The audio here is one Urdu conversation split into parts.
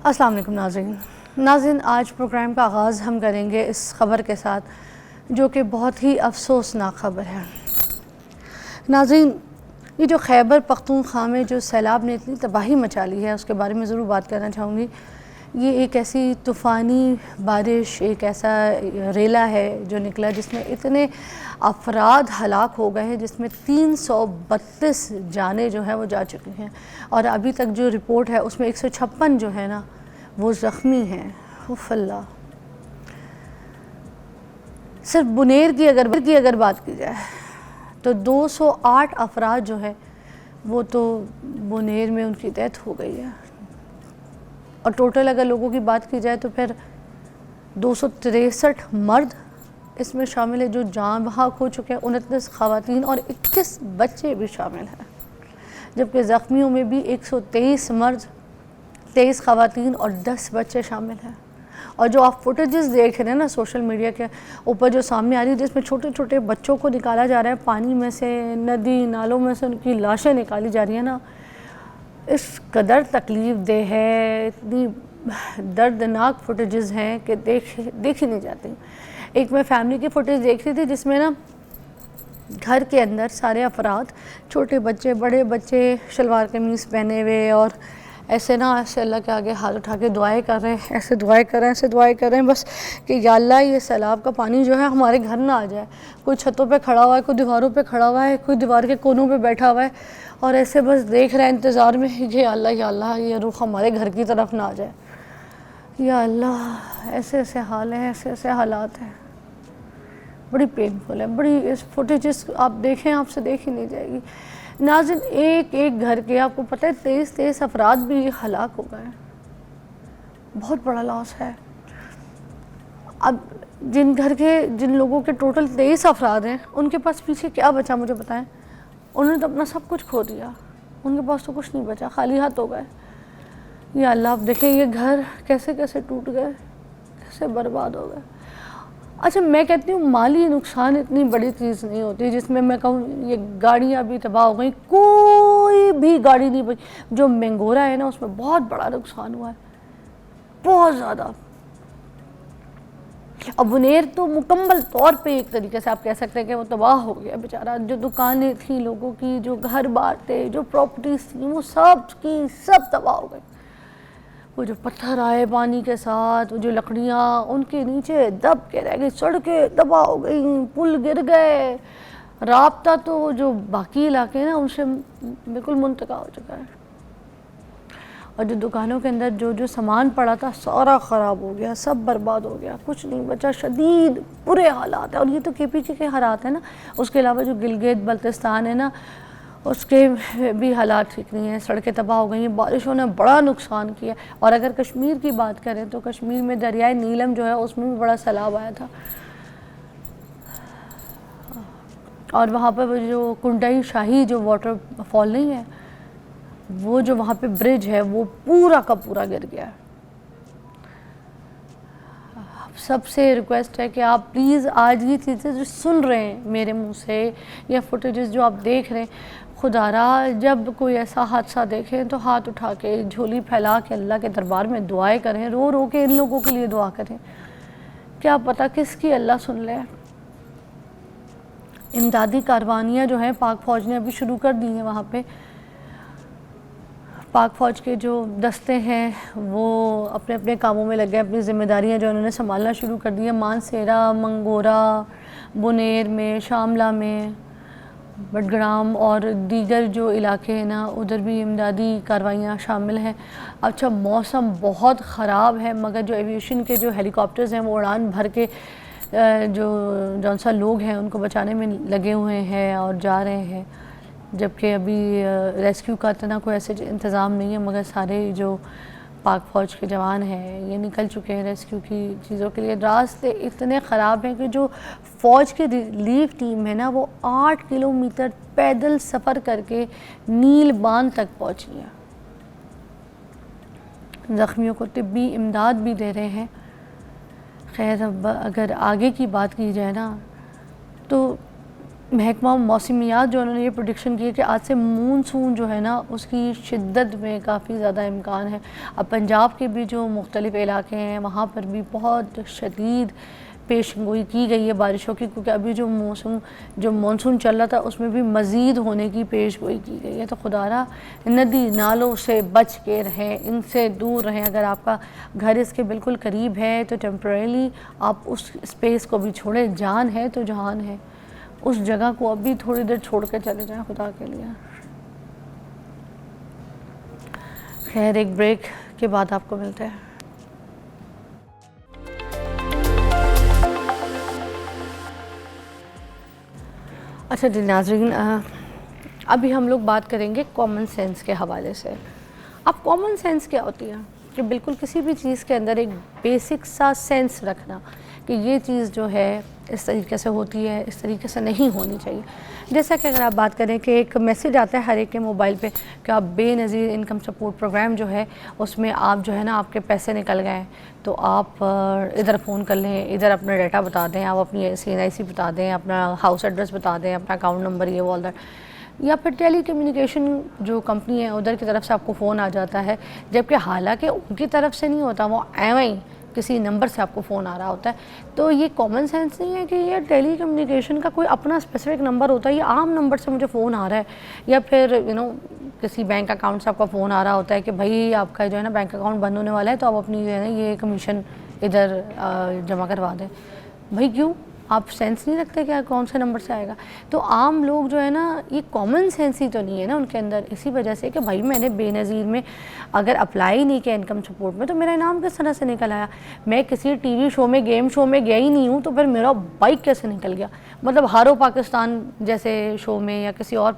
السلام علیکم ناظرین، آج پروگرام کا آغاز ہم کریں گے اس خبر کے ساتھ جو کہ بہت ہی افسوسناک خبر ہے۔ ناظرین، یہ جو خیبر پختونخوا میں جو سیلاب نے اتنی تباہی مچا لی ہے اس کے بارے میں ضرور بات کرنا چاہوں گی۔ یہ ایک ایسی طوفانی بارش، ایک ایسا ریلا ہے جو نکلا جس میں اتنے افراد ہلاک ہو گئے ہیں، جس میں 332 جانیں جو ہیں وہ جا چکی ہیں، اور ابھی تک جو رپورٹ ہے اس میں 156 جو ہے نا وہ زخمی ہیں۔ اللہ، صرف بنیر کی اگر بات کی جائے تو 208 افراد جو ہے وہ تو بنیر میں ان کی ڈیتھ ہو گئی ہے، اور ٹوٹل اگر لوگوں کی بات کی جائے تو پھر 263 مرد اس میں شامل ہے جو جان بحق ہو چکے ہیں، 29 خواتین اور 21 بچے بھی شامل ہیں، جبکہ زخمیوں میں بھی 123 مرد، 23 خواتین اور 10 بچے شامل ہیں۔ اور جو آپ فوٹیجز دیکھ رہے ہیں نا سوشل میڈیا کے اوپر جو سامنے آ رہی ہے، جس میں چھوٹے چھوٹے بچوں کو نکالا جا رہا ہے پانی میں سے، ندی نالوں میں سے ان کی لاشیں نکالی جا رہی ہیں نا، اس قدر تکلیف دہ ہے، اتنی دردناک فوٹیجز ہیں کہ دیکھی نہیں جاتی۔ ایک میں فیملی کی فوٹیج دیکھ رہی تھی جس میں نا گھر کے اندر سارے افراد، چھوٹے بچے، بڑے بچے، شلوار قمیص پہنے ہوئے اور ایسے اللہ کے آگے ہاتھ اٹھا کے دعائیں کر رہے ہیں، ایسے دعائیں کر رہے ہیں بس کہ یا اللہ یہ سیلاب کا پانی جو ہے ہمارے گھر نہ آ جائے۔ کوئی چھتوں پہ کھڑا ہوا ہے، کوئی دیواروں پہ کھڑا ہوا ہے، کوئی دیوار کے کونوں پہ بیٹھا ہوا ہے، اور ایسے بس دیکھ رہے ہیں انتظار میں کہ یا اللہ یہ رخ ہمارے گھر کی طرف نہ آ جائے۔ یا اللہ، ایسے حال ہیں، ایسے حالات ہیں، بڑی پینفل ہے، بڑی اس فوٹیجز آپ دیکھیں، آپ سے دیکھی نہیں جائے گی۔ ناظرین، ایک گھر کے آپ کو پتہ ہے 23 افراد بھی ہلاک ہو گئے، بہت بڑا لاس ہے۔ اب جن لوگوں کے ٹوٹل 23 افراد ہیں ان کے پاس پیچھے کیا بچا مجھے بتائیں؟ انہوں نے تو اپنا سب کچھ کھو دیا، ان کے پاس تو کچھ نہیں بچا، خالی ہاتھ ہو گئے۔ یا اللہ، آپ دیکھیں یہ گھر کیسے ٹوٹ گئے، کیسے برباد ہو گئے۔ اچھا، میں کہتی ہوں مالی نقصان اتنی بڑی چیز نہیں ہوتی جس میں کہوں یہ گاڑیاں بھی تباہ ہو گئیں، کوئی بھی گاڑی نہیں بچی۔ جو مینگورا ہے نا اس میں بہت بڑا نقصان ہوا ہے، بہت زیادہ۔ اور بنیر تو مکمل طور پہ ایک طریقے سے آپ کہہ سکتے ہیں کہ وہ تباہ ہو گیا بیچارہ۔ جو دکانیں تھیں لوگوں کی، جو گھر بار تھے، جو پراپرٹیز تھیں، وہ سب تباہ ہو گئی۔ وہ جو پتھر آئے پانی کے ساتھ، وہ جو لکڑیاں ان کے نیچے دب کے رہ گئی، سڑکیں تباہ ہو گئیں، پل گر گئے، رابطہ تو جو باقی علاقے ہیں نا ان سے بالکل منقطع ہو چکا ہے، اور جو دکانوں کے اندر جو سامان پڑا تھا سارا خراب ہو گیا، سب برباد ہو گیا، کچھ نہیں بچا۔ شدید برے حالات ہیں، اور یہ تو KPG کے حالات ہیں نا، اس کے علاوہ جو گلگت بلتستان ہے نا اس کے بھی حالات ٹھیک نہیں ہیں، سڑکیں تباہ ہو گئی ہیں، بارشوں نے بڑا نقصان کیا۔ اور اگر کشمیر کی بات کریں تو کشمیر میں دریائے نیلم جو ہے اس میں بھی بڑا سیلاب آیا تھا، اور وہاں پہ جو کنڈائی شاہی جو واٹر فال نہیں ہے، وہ جو وہاں پہ برج ہے وہ پورا کا پورا گر گیا ہے۔ سب سے ریکویسٹ ہے کہ آپ پلیز آج یہ چیزیں جو سن رہے ہیں میرے منہ سے یا فوٹیجز جو آپ دیکھ رہے ہیں، خدا را جب کوئی ایسا حادثہ دیکھیں تو ہاتھ اٹھا کے جھولی پھیلا کے اللہ کے دربار میں دعائیں کریں، رو کے ان لوگوں کے لیے دعا کریں، کیا پتہ کس کی اللہ سن لے۔ امدادی کاروانیاں جو ہیں پاک فوج نے ابھی شروع کر دی ہیں، وہاں پہ پاک فوج کے جو دستے ہیں وہ اپنے کاموں میں لگے ہیں، اپنی ذمہ داریاں جو انہوں نے سنبھالنا شروع کر دی ہیں۔ مانسیرا، منگورا، بنیر میں، شاملہ میں، بٹگرام اور دیگر جو علاقے ہیں نا ادھر بھی امدادی کاروائیاں شامل ہیں۔ اچھا، موسم بہت خراب ہے، مگر جو ایویشن کے جو ہیلی کاپٹرز ہیں وہ اڑان بھر کے جون سا لوگ ہیں ان کو بچانے میں لگے ہوئے ہیں اور جا رہے ہیں، جبکہ ابھی ریسکیو کا اتنا کوئی ایسے انتظام نہیں ہے، مگر سارے جو پاک فوج کے جوان ہیں یہ نکل چکے ہیں ریسکیو کی چیزوں کے لیے۔ راستے اتنے خراب ہیں کہ جو فوج کی ریلیف ٹیم ہے نا وہ 8 کلومیٹر پیدل سفر کر کے نیل باندھ تک پہنچی ہے، زخمیوں کو طبی امداد بھی دے رہے ہیں۔ خیر، اب اگر آگے کی بات کی جائے نا تو محکمہ موسمیات جو انہوں نے یہ پریڈکشن کی ہے کہ آج سے مونسون جو ہے نا اس کی شدت میں کافی زیادہ امکان ہے. اب پنجاب کے بھی جو مختلف علاقے ہیں وہاں پر بھی بہت شدید پیش گوئی کی گئی ہے بارشوں کی, کیونکہ ابھی جو مونسون چل رہا تھا اس میں بھی مزید ہونے کی پیش گوئی کی گئی ہے. تو خدا را ندی نالوں سے بچ کے رہیں, ان سے دور رہیں. اگر آپ کا گھر اس کے بالکل قریب ہے تو ٹیمپریریلی آپ اس اسپیس کو بھی چھوڑیں. جان ہے تو جہان ہے, اس جگہ کو اب بھی تھوڑی دیر چھوڑ کے چلے جائیں خدا کے لیے. خیر, ایک بریک کے بعد آپ کو ملتے ہیں. اچھا جی ناظرین, ابھی ہم لوگ بات کریں گے کامن سینس کے حوالے سے. اب کامن سینس کیا ہوتی ہے؟ کہ بالکل کسی بھی چیز کے اندر ایک بیسک سا سینس رکھنا کہ یہ چیز جو ہے اس طریقے سے ہوتی ہے, اس طریقے سے نہیں ہونی چاہیے. جیسا کہ اگر آپ بات کریں کہ ایک میسیج آتا ہے ہر ایک کے موبائل پہ کہ آپ بے نظیر انکم سپورٹ پروگرام جو ہے اس میں آپ جو ہے نا آپ کے پیسے نکل گئے تو آپ ادھر فون کر لیں, ادھر اپنا ڈیٹا بتا دیں, آپ اپنی CNIC بتا دیں, اپنا ہاؤس ایڈریس بتا دیں, اپنا اکاؤنٹ نمبر, یہ وہ ادھر. یا پھر ٹیلی کمیونیکیشن جو کمپنی ہے ادھر کی طرف سے آپ کو فون آ جاتا ہے, جبکہ حالانکہ ان کی طرف سے نہیں ہوتا, وہ ایویں کسی نمبر سے آپ کو فون آ رہا ہوتا ہے. تو یہ کامن سینس نہیں ہے کہ یہ ٹیلی کمیونیکیشن کا کوئی اپنا اسپیسیفک نمبر ہوتا ہے, یہ عام نمبر سے مجھے فون آ رہا ہے. یا پھر کسی بینک اکاؤنٹ سے آپ کا فون آ رہا ہوتا ہے کہ بھائی آپ کا جو ہے نا بینک اکاؤنٹ بند ہونے والا ہے تو آپ اپنی جو ہے نا یہ کمیشن ادھر جمع کروا دیں. بھائی کیوں؟ آپ سینس نہیں رکھتے کہ کون سے نمبر سے آئے گا؟ تو عام لوگ جو ہے نا یہ کامن سینس ہی تو نہیں ہے نا ان کے اندر. اسی وجہ سے کہ بھائی میں نے بے نظیر میں اگر اپلائی نہیں کیا انکم سپورٹ میں تو میرا انعام کس طرح سے نکل آیا؟ میں کسی ٹی وی شو میں, گیم شو میں گیا ہی نہیں ہوں تو پھر میرا بائک کیسے نکل گیا؟ مطلب ہارو پاکستان جیسے شو میں یا کسی اور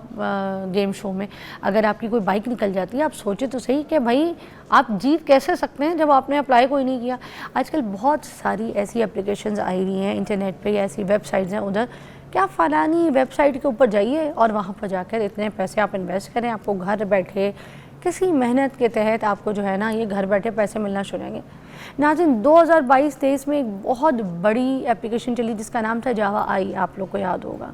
گیم شو میں اگر آپ کی کوئی بائک نکل جاتی ہے, آپ سوچیں تو صحیح کہ بھائی آپ جیت کیسے سکتے ہیں جب آپ نے اپلائی کوئی نہیں کیا. آج کل بہت ساری ایسی اپلیکیشنز آئی ہوئی ہیں انٹرنیٹ پہ, ایسی ویب سائٹس ہیں ادھر کہ آپ فلانی ویب سائٹ کے اوپر جائیے اور وہاں پر جا کر اتنے پیسے آپ انویسٹ کریں, آپ کو گھر بیٹھے کسی محنت کے تحت آپ کو جو ہے نا یہ گھر بیٹھے پیسے ملنا شروع ہوں گے. ناظرین 2022-23 میں ایک بہت بڑی اپلیکیشن چلی جس کا نام تھا جاوا آئی, آپ لوگ کو یاد ہوگا.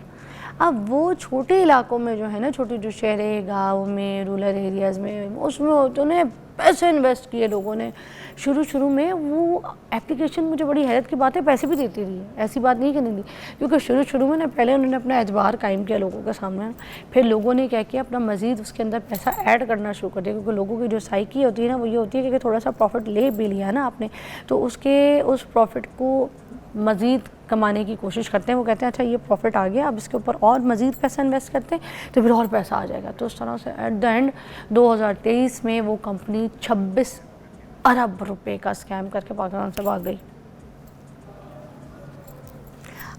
اب وہ چھوٹے علاقوں میں جو ہے نا, چھوٹے جو شہر گاؤں میں, رورل ایریاز میں, اس میں انہیں پیسے انویسٹ کیے لوگوں نے. شروع میں وہ اپلیکیشن مجھے بڑی حیرت کی بات ہے پیسے بھی دیتی رہی ہے, ایسی بات نہیں کرنے دی, کیونکہ شروع میں پہلے انہوں نے اپنا اعتبار قائم کیا لوگوں کے سامنے, پھر لوگوں نے کیا کیا اپنا مزید اس کے اندر پیسہ ایڈ کرنا شروع کر دیا. کیونکہ لوگوں کی جو سائیکی ہوتی ہے نا وہ یہ ہوتی ہے کہ تھوڑا سا پروفٹ لے بھی لیا نا آپ نے تو اس پروفٹ کو مزید کمانے کی کوشش کرتے ہیں. وہ کہتے ہیں اچھا یہ پروفٹ آ گیا, اب اس کے اوپر اور مزید پیسہ انویسٹ کرتے ہیں تو پھر اور پیسہ آ جائے گا. تو اس طرح سے ایٹ دا اینڈ 2023 میں وہ کمپنی 26 ارب روپے کا اسکیم کر کے پاکستان سے بھاگ گئی.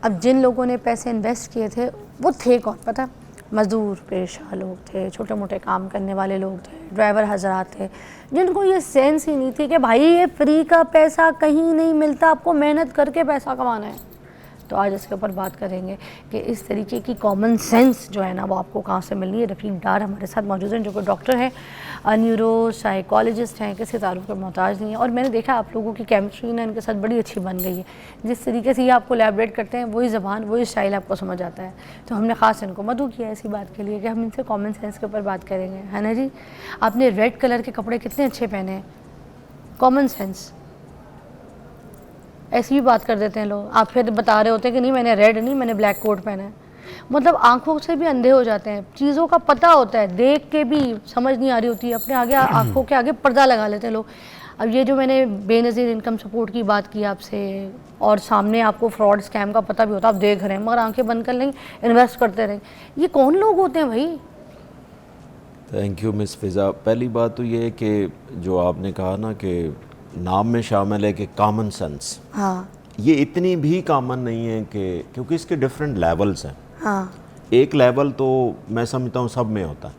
اب جن لوگوں نے پیسے انویسٹ کیے تھے وہ تھے کون پتہ؟ مزدور پیشہ لوگ تھے, چھوٹے موٹے کام کرنے والے لوگ تھے, ڈرائیور حضرات تھے, جن کو یہ سینس ہی نہیں تھی کہ بھائی یہ فری کا پیسہ کہیں نہیں ملتا, آپ کو محنت کر کے پیسہ کمانا ہے. تو آج اس کے اوپر بات کریں گے کہ اس طریقے کی کامن سینس جو ہے نا وہ آپ کو کہاں سے ملنی ہے. رفیق ڈار ہمارے ساتھ موجود ہیں جو کہ ڈاکٹر ہیں, نیورو سائیکالوجسٹ ہیں, کسی تعارف کے محتاج نہیں ہیں. اور میں نے دیکھا آپ لوگوں کی کیمسٹری نا ان کے ساتھ بڑی اچھی بن گئی ہے. جس طریقے سے یہ آپ کو لیبریٹ کرتے ہیں وہی زبان وہی اسٹائل آپ کو سمجھ آتا ہے. تو ہم نے خاص ان کو مدعو کیا اسی بات کے لیے کہ ہم ان سے کامن سینس کے اوپر بات کریں گے, ہے نا جی. آپ نے ریڈ کلر کے کپڑے کتنے اچھے پہنے ہیں, کامن سینس. ایسی بھی بات کر دیتے ہیں لوگ, آپ پھر بتا رہے ہوتے ہیں کہ نہیں میں نے ریڈ نہیں میں نے بلیک کوٹ پہنا ہے. مطلب آنکھوں سے بھی اندھے ہو جاتے ہیں, چیزوں کا پتہ ہوتا ہے, دیکھ کے بھی سمجھ نہیں آ رہی ہوتی ہے, اپنے آگے آنکھوں کے آگے پردہ لگا لیتے ہیں لوگ. اب یہ جو میں نے بے نظیر انکم سپورٹ کی بات کی آپ سے, اور سامنے آپ کو فراڈ اسکیم کا پتہ بھی ہوتا ہے, آپ دیکھ رہے ہیں مگر آنکھیں بند کر لیں, انویسٹ کرتے رہیں. یہ کون لوگ ہوتے ہیں بھائی؟ تھینک یو مس فضا. پہلی بات تو یہ ہے کہ جو آپ نے کہا نا کہ نام میں شامل ہے کہ کامن سینس, ہاں یہ اتنی بھی کامن نہیں ہے کہ کیونکہ اس کے ڈفرینٹ لیولز ہیں. ہاں ایک لیول تو میں سمجھتا ہوں سب میں ہوتا ہے.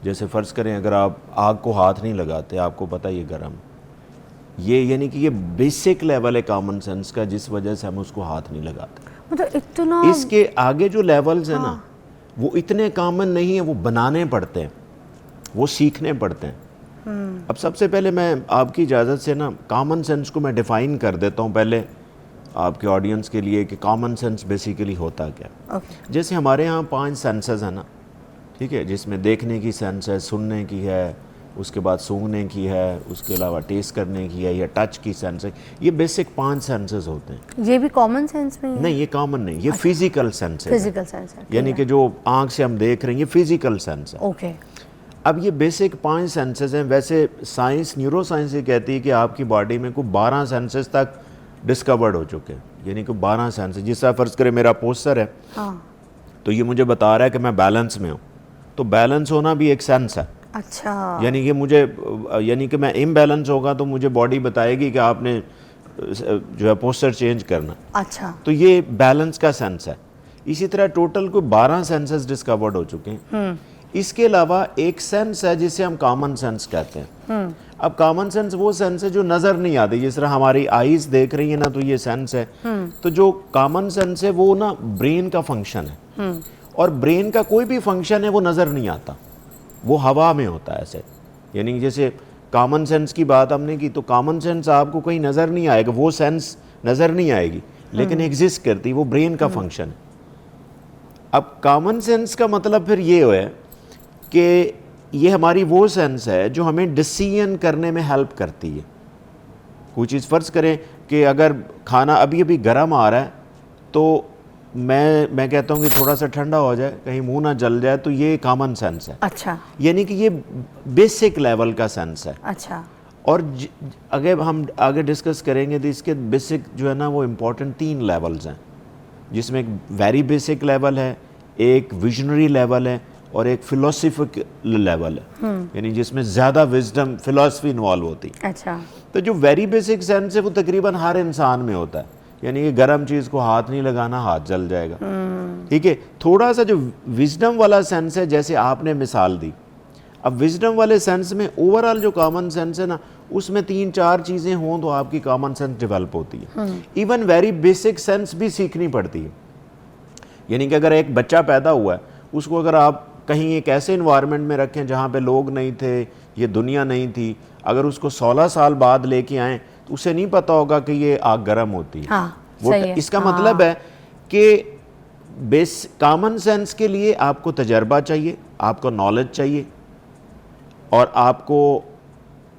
جیسے فرض کریں اگر آپ آگ کو ہاتھ نہیں لگاتے, آپ کو پتہ یہ گرم, یہ یعنی کہ یہ بیسک لیول ہے کامن سینس کا جس وجہ سے ہم اس کو ہاتھ نہیں لگاتے. مطلب اتنا اس کے آگے جو لیولز ہیں نا وہ اتنے کامن نہیں ہیں, وہ بنانے پڑتے ہیں, وہ سیکھنے پڑتے ہیں. اب سب سے پہلے میں آپ کی اجازت سے نا کامن سینس کو میں ڈیفائن کر دیتا ہوں. پہلے آپ کے آڈینس کے لیے کہ کامن سینس بیسیکلی ہوتا کیا. اوکے. جیسے ہمارے ہاں 5 سینسز ہیں نا, ٹھیک ہے, جس میں دیکھنے کی سینس ہے, سننے کی ہے, اس کے بعد سونگنے کی ہے, اس کے علاوہ ٹیسٹ کرنے کی ہے, یا ٹچ کی سینس ہے. یہ بیسک 5 سینسز ہوتے ہیں. یہ بھی کامن سینس میں نہیں, یہ کامن نہیں, یہ فزیکل سینس ہے. فزیکل سینس ہے, یعنی کہ جو آنکھ سے ہم دیکھ رہے ہیں یہ فزیکل سینس ہے. اوکے. اب یہ بیسک 5 سینسز ہیں. ویسے سائنس, نیورو سائنس یہ کہتی ہے کہ آپ کی باڈی میں کوئی 12 سینسز تک ڈسکورڈ ہو چکے ہیں. یعنی کہ 12 سینسز, جس طرح فرض کرے میرا پوسٹر ہے, ہاں, تو یہ مجھے بتا رہا ہے کہ میں بیلنس میں ہوں, تو بیلنس ہونا بھی ایک سینس ہے. اچھا. یعنی کہ مجھے, یعنی کہ میں امبیلنس ہوگا تو مجھے باڈی بتائے گی کہ آپ نے جو ہے پوسٹر چینج کرنا. اچھا. تو یہ بیلنس کا سینس ہے. اسی طرح ٹوٹل کوئی 12 سینسز ڈسکورڈ ہو چکے ہیں. اس کے علاوہ ایک سینس ہے جسے ہم کامن سینس کہتے ہیں. اب کامن سینس وہ سینس ہے جو نظر نہیں آتی. جس طرح ہماری آئیز دیکھ رہی ہیں نا, تو یہ سینس ہے. تو جو کامن سینس ہے وہ نا برین کا فنکشن ہے, اور برین کا کوئی بھی فنکشن ہے وہ نظر نہیں آتا, وہ ہوا میں ہوتا ہے ایسے. یعنی جیسے کامن سینس کی بات ہم نے کی, تو کامن سینس آپ کو کہیں نظر نہیں آئے گا, وہ سینس نظر نہیں آئے گی, لیکن ایگزسٹ کرتی, وہ برین کا فنکشن ہے. اب کامن سینس کا مطلب پھر یہ ہے کہ یہ ہماری وہ سینس ہے جو ہمیں ڈسیژن کرنے میں ہیلپ کرتی ہے. کوئی چیز فرض کریں کہ اگر کھانا ابھی ابھی گرم آ رہا ہے, تو میں کہتا ہوں کہ تھوڑا سا ٹھنڈا ہو جائے, کہیں منہ نہ جل جائے, تو یہ کامن سینس ہے. اچھا. یعنی کہ یہ بیسک لیول کا سینس ہے. اچھا. اور اگر ہم آگے ڈسکس کریں گے تو اس کے بیسک جو ہے نا وہ امپورٹنٹ 3 لیولز ہیں, جس میں ایک ویری بیسک لیول ہے, ایک ویژنری لیول ہے, اور ایک فلاسفک لیول ہے. یعنی جس میں زیادہ وزڈم, فلاسفی انوالو ہوتی. اچھا. تو جو ویری بیسک سینس ہے وہ تقریباً ہر انسان میں ہوتا ہے. یعنی کہ گرم چیز کو ہاتھ نہیں لگانا, ہاتھ جل جائے گا. ٹھیک ہے. تھوڑا سا جو وزڈم والا سینس ہے, جیسے آپ نے مثال دی, اب وزڈم والے سینس میں اوور آل جو کامن سینس ہے نا, اس میں 3-4 چیزیں ہوں تو آپ کی کامن سینس ڈیولپ ہوتی ہے. ایون ویری بیسک سینس بھی سیکھنی پڑتی ہے. یعنی کہ اگر ایک بچہ پیدا ہوا ہے, اس کو اگر آپ کہیں ایک ایسے انوائرمنٹ میں رکھیں جہاں پہ لوگ نہیں تھے, یہ دنیا نہیں تھی, اگر اس کو 16 سال بعد لے کے آئیں تو اسے نہیں پتا ہوگا کہ یہ آگ گرم ہوتی ہے. ہاں, صحیح ہے. اس کا مطلب ہے کہ کامن سینس کے لیے آپ کو تجربہ چاہیے, آپ کو نالج چاہیے, اور آپ کو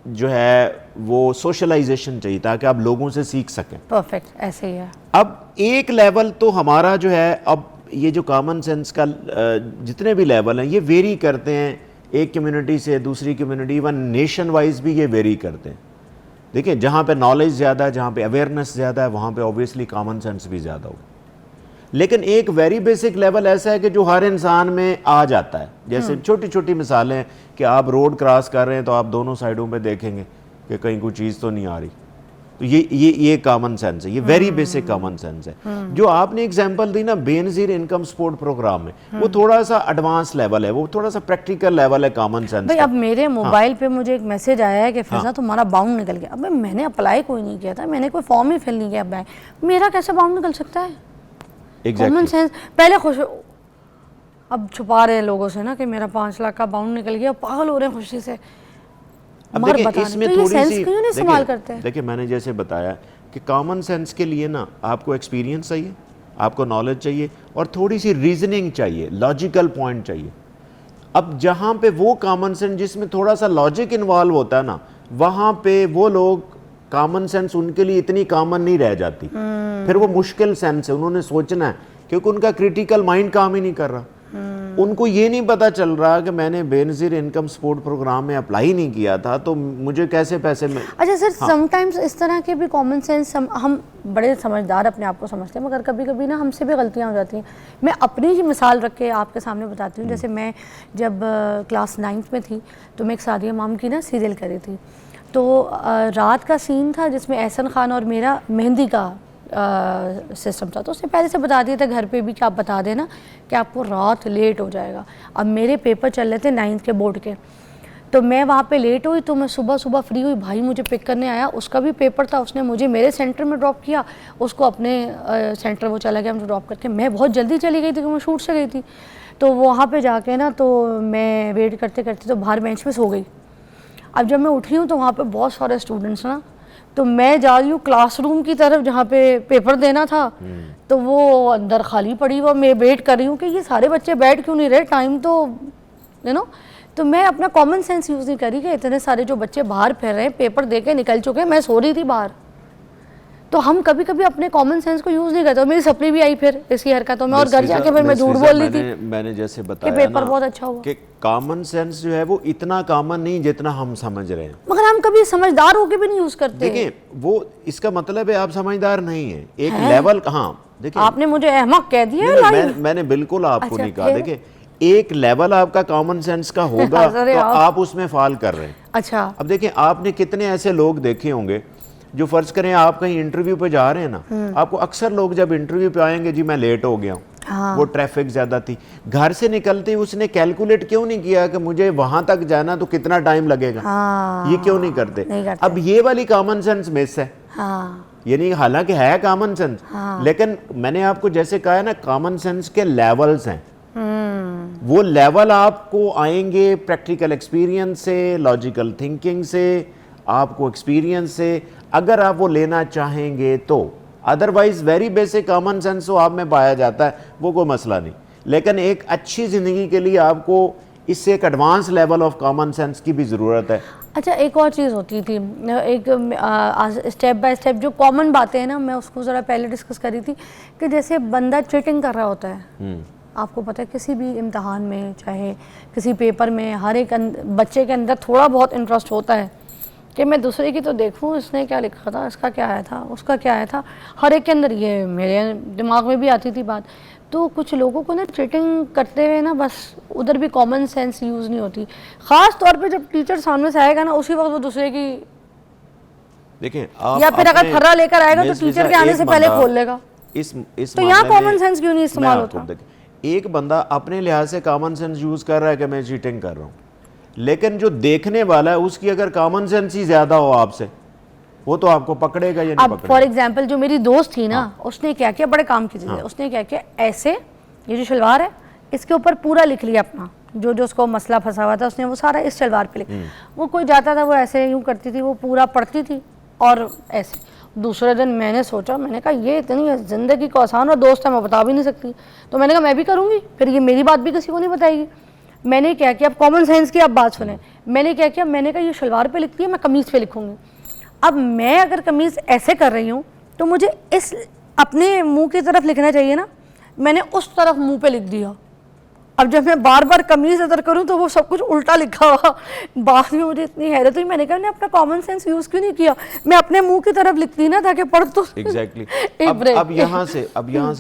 جو ہے وہ سوشلائزیشن چاہیے تاکہ آپ لوگوں سے سیکھ سکیں. پرفیکٹ, ایسے ہی ہے. اب ایک لیول تو ہمارا جو ہے, اب یہ جو کامن سینس کا جتنے بھی لیول ہیں یہ ویری کرتے ہیں ایک کمیونٹی سے دوسری کمیونٹی, ایون نیشن وائز بھی یہ ویری کرتے ہیں. دیکھیں, جہاں پہ نالج زیادہ ہے, جہاں پہ اویئرنیس زیادہ ہے, وہاں پہ اوبویسلی کامن سینس بھی زیادہ ہوگا. لیکن ایک ویری بیسک لیول ایسا ہے کہ جو ہر انسان میں آ جاتا ہے. جیسے چھوٹی چھوٹی مثالیں کہ آپ روڈ کراس کر رہے ہیں تو آپ دونوں سائڈوں پہ دیکھیں گے کہ کہیں کوئی چیز تو نہیں آ رہی, تو یہ کامن سینس ہے, یہ ویری بیسک کامن سینس ہے. جو آپ نے ایگزامپل دی نا بے نظیر انکم سپورٹ پروگرام میں, وہ تھوڑا سا ایڈوانس لیول ہے, وہ تھوڑا سا پریکٹیکل لیول ہے کامن سینس بھائی. اب میرے موبائل پہ مجھے ایک میسج آیا ہے کہ فضا تمہارا باؤنڈ نکل گیا. اب میں نے اپلائی کوئی نہیں کیا تھا, میں نے کوئی فارم ہی فل نہیں کیا بینک, میرا کیسے باؤنڈ نکل سکتا ہے؟ کامن سینس پہلے خوش, اب چھپا رہے ہیں لوگوں سے نا کہ میرا 5 لاکھ کا باؤنڈ نکل گیا, پاگل ہو رہے ہیں خوشی سے. اس میں تھوڑی سی استعمال کرتے ہیں. دیکھیں, میں نے جیسے بتایا کہ کامن سینس کے لیے نا آپ کو ایکسپیرینس چاہیے, آپ کو نالج چاہیے, اور تھوڑی سی ریزننگ چاہیے, لاجیکل پوائنٹ چاہیے. اب جہاں پہ وہ کامن سینس جس میں تھوڑا سا لاجک انوالو ہوتا ہے نا, وہاں پہ وہ لوگ کامن سینس ان کے لیے اتنی کامن نہیں رہ جاتی. پھر وہ مشکل سینس ہے, انہوں نے سوچنا ہے, کیونکہ ان کا کریٹیکل مائنڈ کام ہی نہیں کر رہا. ان کو یہ نہیں پتا چل رہا کہ میں نے بے نظیر انکم سپورٹ پروگرام میں اپلائی نہیں کیا تھا, تو مجھے کیسے پیسے میں. اچھا سر, سم ٹائمز اس طرح کے بھی کامن سینس, ہم بڑے سمجھدار اپنے آپ کو سمجھتے ہیں, مگر کبھی کبھی نا ہم سے بھی غلطیاں ہو جاتی ہیں. میں اپنی ہی مثال رکھ کے آپ کے سامنے بتاتی ہوں. جیسے میں جب کلاس 9th میں تھی تو میں ایک سعدیہ مام کی نا سیریل کر رہی تھی, تو رات کا سین تھا جس میں احسن خان اور میرا مہندی کا سسٹم تھا. تو اس نے پہلے سے بتا دیا تھا گھر پہ بھی کہ آپ بتا دینا کہ آپ کو رات لیٹ ہو جائے گا. اب میرے پیپر چل رہے تھے 9th کے بورڈ کے, تو میں وہاں پہ لیٹ ہوئی, تو میں صبح فری ہوئی, بھائی مجھے پک کرنے آیا, اس کا بھی پیپر تھا, اس نے مجھے میرے سینٹر میں ڈراپ کیا, اس کو اپنے سینٹر وہ چلا گیا مجھے ڈراپ کر کے. میں بہت جلدی چلی گئی تھی کیونکہ میں شوٹ سے گئی تھی. تو وہاں پہ جا کے نا تو میں ویٹ کرتے کرتے تو باہر بینچ پہ سو گئی. اب جب میں اٹھی ہوں تو وہاں پہ بہت سارے اسٹوڈنٹس نا تو میں جا رہی ہوں کلاس روم کی طرف جہاں پہ پیپر دینا تھا, تو وہ اندر خالی پڑی ہوا, میں ویٹ کر رہی ہوں کہ یہ سارے بچے بیٹھ کیوں نہیں رہے, ٹائم تو تو میں اپنا کامن سینس یوز نہیں کری کہ اتنے سارے جو بچے باہر پھر رہے ہیں, پیپر دے کے نکل چکے ہیں, میں سو رہی تھی باہر. تو ہم کبھی کبھی اپنے کامن سینس کو یوز نہیں کرتے, اور میری سپلی بھی آئی پھر اسی حرکتوں میں, اور گھر جا کے پھر میں جھوٹ بول رہی تھی میں نے جیسے کہ بتایا پیپر بہت اچھا ہوا, کہ کامن سینس جو ہے وہ اتنا کامن نہیں جتنا ہم سمجھ رہے ہیں, مگر ہم کبھی سمجھدار ہو کے بھی نہیں یوز کرتے. دیکھیں وہ اس کا مطلب ہے آپ سمجھدار نہیں ہیں ایک لیول. ہاں دیکھیں آپ نے مجھے احمق کہہ دیا, میں نے بالکل آپ کو نہیں کہا. دیکھیں ایک لیول آپ کا کامن سینس کا ہوگا تو آپ اس میں فال کر رہے ہیں. اچھا اب دیکھیں آپ نے کتنے ایسے لوگ دیکھے ہوں گے جو فرض کریں آپ کہیں انٹرویو پہ جا رہے ہیں نا, آپ کو اکثر لوگ جب انٹرویو پہ آئیں گے جی میں لیٹ ہو گیا ہوں, وہ ٹریفک زیادہ تھی, گھر سے نکلتے ہی اس نے کیلکولیٹ کیوں نہیں کیا کہ مجھے وہاں تک جانا تو کتنا ٹائم لگے گا, یہ کیوں نہیں کرتے؟ اب یہ والی کامن سینس مس ہے, یعنی حالانکہ ہے کامن سینس, لیکن میں نے آپ کو جیسے کہا ہے نا کامن سینس کے لیولز ہیں, وہ لیول آپ کو آئیں گے پریکٹیکل ایکسپیرینس سے, لاجیکل تھنکنگ سے, آپ کو ایکسپیرینس سے, اگر آپ وہ لینا چاہیں گے تو. Otherwise very basic common sense تو آپ میں پایا جاتا ہے, وہ کوئی مسئلہ نہیں, لیکن ایک اچھی زندگی کے لیے آپ کو اس سے ایک advance level of common sense کی بھی ضرورت ہے. اچھا ایک اور چیز ہوتی تھی, ایک اسٹیپ بائی اسٹیپ جو کامن باتیں ہیں نا, میں اس کو ذرا پہلے ڈسکس کری تھی کہ جیسے بندہ چیٹنگ کر رہا ہوتا ہے, آپ کو پتہ ہے کسی بھی امتحان میں چاہے کسی پیپر میں, ہر ایک بچے کے اندر تھوڑا بہت انٹرسٹ ہوتا ہے کہ میں دوسرے کی تو دیکھوں اس نے کیا لکھا تھا, اس کا کیا آیا تھا, اس کا کیا آیا تھا, ہر ایک کے اندر یہ میرے دماغ میں بھی آتی تھی بات. تو کچھ لوگوں کو نا چیٹنگ کرتے ہوئے نا بس ادھر بھی کامن سینس یوز نہیں ہوتی, خاص طور پہ جب ٹیچر سامنے سے آئے گا نا اسی وقت وہ دوسرے کی دیکھیں, یا پھر اگر تھرا لے کر آئے گا تو ٹیچر کے آنے سے پہلے کھول لے گا. تو یہاں کامن سینس کیوں نہیں استعمال ہوتا؟ ایک بندہ اپنے لحاظ سے کامن سینس یوز کر رہا ہے کہ میں چیٹنگ کر رہا ہوں, لیکن جو دیکھنے والا ہے اس کی اگر کامن سینس ہی زیادہ ہو آپ سے, وہ تو آپ کو پکڑے گا یا نہیں پکڑے گا. فار ایگزامپل جو میری دوست تھی نا, اس نے کیا کیا, بڑے کام کی چیز ہے, اس نے کیا کیا, ایسے یہ جو شلوار ہے اس کے اوپر پورا لکھ لیا اپنا جو جو اس کو مسئلہ پھنسا ہوا تھا, اس نے وہ سارا اس شلوار پہ لکھا. وہ کوئی جاتا تھا وہ ایسے یوں کرتی تھی, وہ پورا پڑھتی تھی اور ایسے. دوسرے دن میں نے سوچا, میں نے کہا یہ اتنی زندگی کو آسان اور دوست ہے, میں بتا بھی نہیں سکتی, تو میں نے کہا میں بھی کروں گی, پھر یہ میری بات بھی کسی کو نہیں بتائے گی. میں نے کیا کیا, اب کامن سینس کی آپ بات سنیں, میں نے کیا کیا, میں نے کہا یہ شلوار پہ لکھتی ہے, میں قمیض پہ لکھوں گی. اب میں اگر قمیض ایسے کر رہی ہوں تو مجھے اس اپنے منہ کی طرف لکھنا چاہیے نا, میں نے اس طرف منہ پہ لکھ دیا. اب جب میں بار بار قمیض ادھر کروں تو وہ سب کچھ الٹا لکھا ہوا. بعد میں مجھے اتنی حیرت ہوئی, میں نے کہا میں نے اپنا کامن سینس یوز کیوں نہیں کیا, میں اپنے منہ کی طرف لکھتی نا تاکہ پڑھ تو. ایگزیکٹلی. اب یہاں سے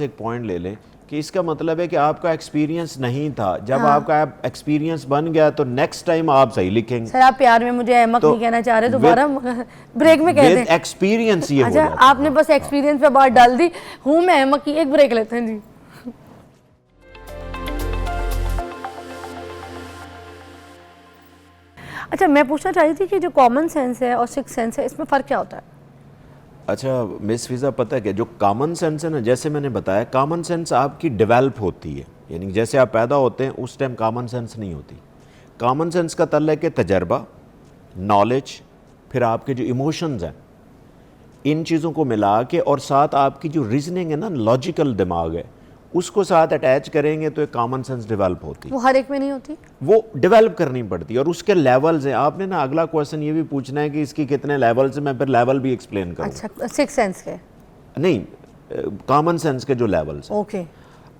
ایک پوائنٹ لے لیں کہ اس کا مطلب ہے کہ آپ کا ایکسپیرینس نہیں تھا, جب آپ کا ایکسپیرینس بن گیا تو نیکسٹ ٹائم آپ صحیح لکھیں گے. سر آپ پیار میں مجھے احمق نہیں کہنا چاہ رہے, دوبارہ بریک میں کہہ دیں. ایکسپیرینس یہ ہو اچھا جاتا ہے. آپ نے بس ایکسپیرینس پہ بات ڈال دی, ہوں میں احمق کی. ایک بریک لیتے ہیں جی. اچھا میں پوچھنا چاہ رہی تھی کہ جو کامن سینس ہے اور سکس سینس ہے, اس میں فرق کیا ہوتا ہے؟ اچھا مس فضا, پتہ ہے کہ جو کامن سینس ہے نا, جیسے میں نے بتایا کامن سینس آپ کی ڈیولپ ہوتی ہے, یعنی جیسے آپ پیدا ہوتے ہیں اس ٹائم کامن سینس نہیں ہوتی. کامن سینس کا تعلق ہے تجربہ, نالج, پھر آپ کے جو ایموشنز ہیں, ان چیزوں کو ملا کے, اور ساتھ آپ کی جو ریزننگ ہے نا, لاجیکل دماغ ہے, اس کو ساتھ اٹیچ کریں گے تو ایک کامن سینس ڈیولپ ہوتی ہے. وہ ہر ایک میں نہیں ہوتی, وہ ڈیولپ کرنی پڑتی ہے, اور اس کے لیولز ہیں. آپ نے نا اگلا کویسچن یہ بھی پوچھنا ہے کہ اس کی کتنے لیولز ہیں, میں پھر لیول بھی ایکسپلین کروں. اچھا سکس سینس کے نہیں, کامن سینس کے جو لیولز ہیں. اوکے.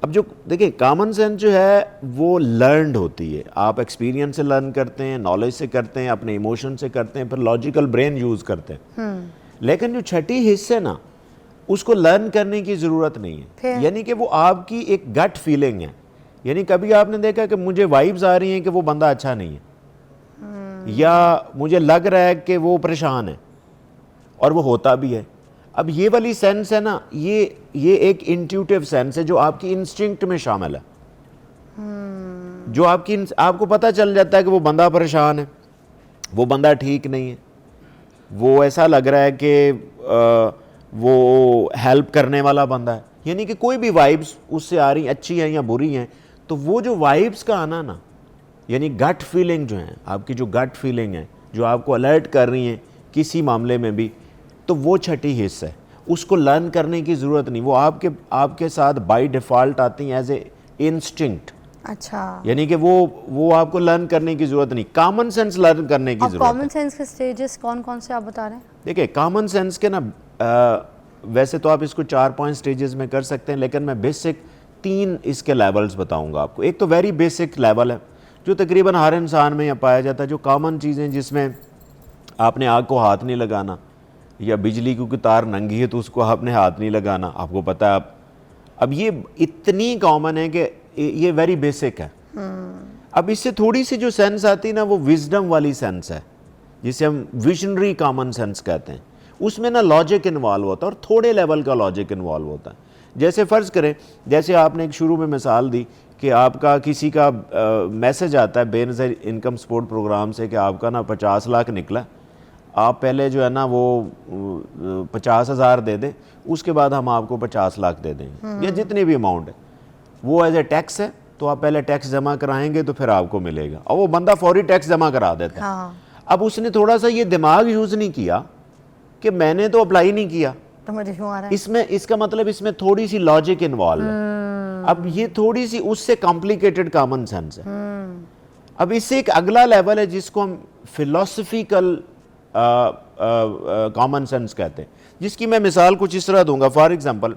اب جو دیکھیں کامن سینس جو ہے وہ لرنڈ ہوتی ہے, آپ ایکسپیرینس سے لرن کرتے ہیں, نالج سے کرتے ہیں, اپنے ایموشن سے کرتے ہیں, پھر لاجیکل برین یوز کرتے ہیں. لیکن جو چھٹی حصے نا, اس کو لرن کرنے کی ضرورت نہیں ہے, یعنی کہ وہ آپ کی ایک گٹ فیلنگ ہے. یعنی کبھی آپ نے دیکھا کہ مجھے وائبز آ رہی ہیں کہ وہ بندہ اچھا نہیں ہے, یا مجھے لگ رہا ہے کہ وہ پریشان ہے, اور وہ ہوتا بھی ہے. اب یہ والی سینس ہے نا, یہ ایک انٹیوٹیو سینس ہے جو آپ کی انسٹنکٹ میں شامل ہے, جو آپ کو پتہ چل جاتا ہے کہ وہ بندہ پریشان ہے, وہ بندہ ٹھیک نہیں ہے, وہ ایسا لگ رہا ہے کہ وہ ہیلپ کرنے والا بندہ ہے. یعنی کہ کوئی بھی وائبس اس سے آ رہی اچھی ہیں یا بری ہیں, تو وہ جو وائبس کا آنا نا, یعنی گٹ فیلنگ جو ہیں, آپ کی جو گٹ فیلنگ ہے جو آپ کو الرٹ کر رہی ہیں کسی معاملے میں بھی, تو وہ چھٹی حص ہے, اس کو لرن کرنے کی ضرورت نہیں, وہ آپ کے ساتھ بائی ڈیفالٹ آتی ہیں ایز اے انسٹنکٹ. اچھا, یعنی کہ وہ آپ کو لرن کرنے کی ضرورت نہیں, کامن سینس لرن کرنے کی ضرورت ہے. کامن سینس کے سٹیجز کون کون سے آپ بتا رہے ہیں؟ دیکھیں کامن سینس کے نا ویسے تو آپ اس کو 4-5 سٹیجز میں کر سکتے ہیں, لیکن میں بیسک 3 اس کے لیولز بتاؤں گا آپ کو. ایک تو ویری بیسک لیول ہے جو تقریباً ہر انسان میں یہ پایا جاتا ہے, جو کامن چیزیں جس میں آپ نے آگ کو ہاتھ نہیں لگانا, یا بجلی کی تار ننگی ہے تو اس کو آپ نے ہاتھ نہیں لگانا, آپ کو پتہ ہے. اب یہ اتنی کامن ہے کہ یہ ویری بیسک ہے. اب اس سے تھوڑی سی جو سینس آتی ہے نا وہ وزڈم والی سینس ہے, جسے ہم ویژنری کامن سینس کہتے ہیں. اس میں نا لاجک انوالو ہوتا ہے, اور تھوڑے لیول کا لاجک انوالو ہوتا ہے. جیسے فرض کریں, جیسے آپ نے ایک شروع میں مثال دی کہ آپ کا کسی کا میسج آتا ہے بے نظر انکم سپورٹ پروگرام سے کہ آپ کا نا 50 لاکھ نکلا, آپ پہلے جو ہے نا وہ 50,000 دے دیں, اس کے بعد ہم آپ کو 50 لاکھ دے دیں گے, یا جتنی بھی اماؤنٹ ہے. وہ ایز اے ٹیکس ہے, تو آپ پہلے ٹیکس جمع کرائیں گے تو پھر آپ کو ملے گا, اور وہ بندہ فوری ٹیکس جمع کرا دیتا ہے. اب اس نے تھوڑا سا یہ دماغ یوز نہیں کیا کہ میں نے تو اپلائی نہیں کیا, تو مجھے کیوں آ رہا ہے. اس کا مطلب اس میں تھوڑی سی لاجک انوالو ہے. اب یہ تھوڑی سی اس سے کمپلیکیٹڈ کامن سینس ہے. اب اس سے ایک اگلا لیول ہے جس کو ہم فلسفیکل کامن سینس کہتے ہیں, جس کی میں مثال کچھ اس طرح دوں گا. فار ایگزامپل,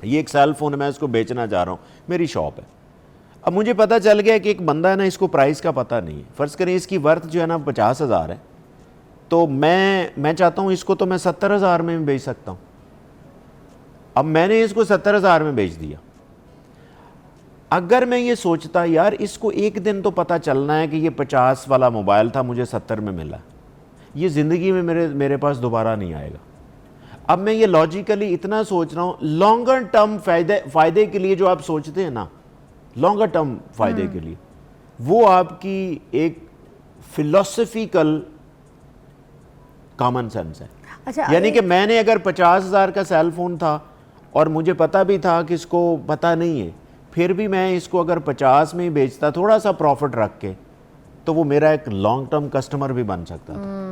یہ ایک سیل فون میں اس کو بیچنا چاہ رہا ہوں, میری شاپ ہے. اب مجھے پتہ چل گیا کہ ایک بندہ ہے نا, اس کو پرائس کا پتہ نہیں ہے. فرض کریں اس کی ورتھ جو ہے نا 50,000 ہے, تو میں چاہتا ہوں اس کو تو میں 70,000 میں بیچ سکتا ہوں. اب میں نے اس کو 70,000 میں بیچ دیا. اگر میں یہ سوچتا یار اس کو ایک دن تو پتہ چلنا ہے کہ یہ 50 والا موبائل تھا, مجھے 70 میں ملا, یہ زندگی میں میرے پاس دوبارہ نہیں آئے گا. اب میں یہ لاجیکلی اتنا سوچ رہا ہوں, لانگر ٹرم فائدے کے لیے جو آپ سوچتے ہیں نا, لانگر ٹرم فائدے کے لیے, وہ آپ کی ایک فلسفیکل کامن سینس ہے. یعنی کہ میں نے اگر 50,000 کا سیل فون تھا اور مجھے پتہ بھی تھا کہ اس کو پتہ نہیں ہے, پھر بھی میں اس کو اگر 50 میں ہی بیچتا تھوڑا سا پروفٹ رکھ کے, تو وہ میرا ایک لانگ ٹرم کسٹمر بھی بن سکتا تھا.